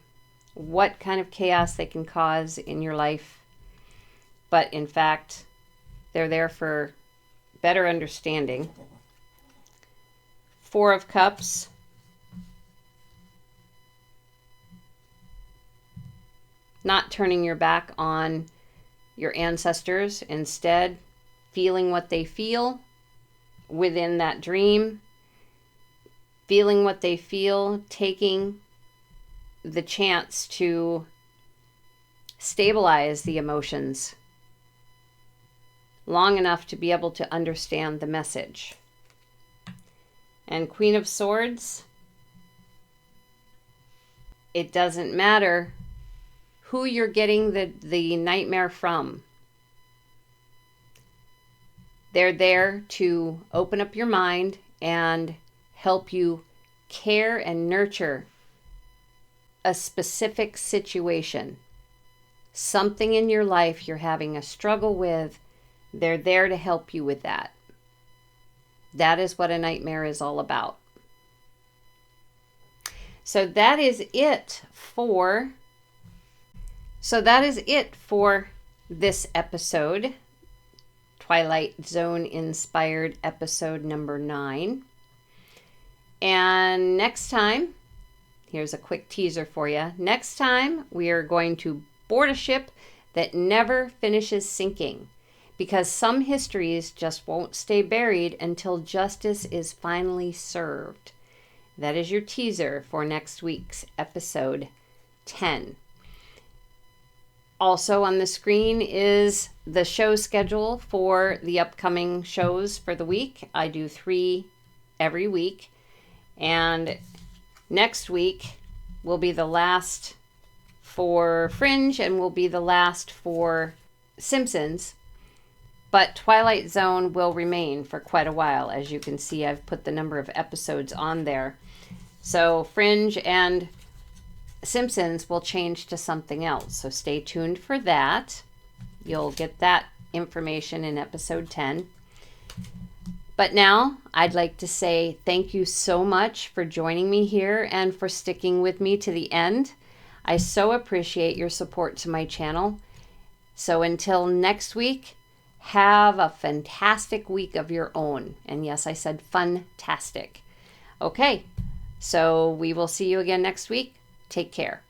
what kind of chaos they can cause in your life. But in fact, they're there for better understanding. Four of Cups. Not turning your back on your ancestors, instead feeling what they feel within that dream, feeling what they feel, taking the chance to stabilize the emotions long enough to be able to understand the message. And Queen of Swords, it doesn't matter who you're getting the nightmare from. They're there to open up your mind and help you care and nurture a specific situation. Something in your life you're having a struggle with, they're there to help you with that. That is what a nightmare is all about. So that is it for this episode. Twilight Zone inspired episode number 9. And next time, here's a quick teaser for you. Next time, we are going to board a ship that never finishes sinking, because some histories just won't stay buried until justice is finally served. That is your teaser for next week's episode 10. Also on the screen is the show schedule for the upcoming shows for the week. I do 3 every week. And next week will be the last for Fringe and will be the last for Simpsons. But Twilight Zone will remain for quite a while. As you can see, I've put the number of episodes on there. So Fringe and Simpsons will change to something else. So stay tuned for that. You'll get that information in episode 10. But now I'd like to say thank you so much for joining me here and for sticking with me to the end. I so appreciate your support to my channel. So until next week, have a fantastic week of your own. And yes, I said fun-tastic. Okay, so we will see you again next week. Take care.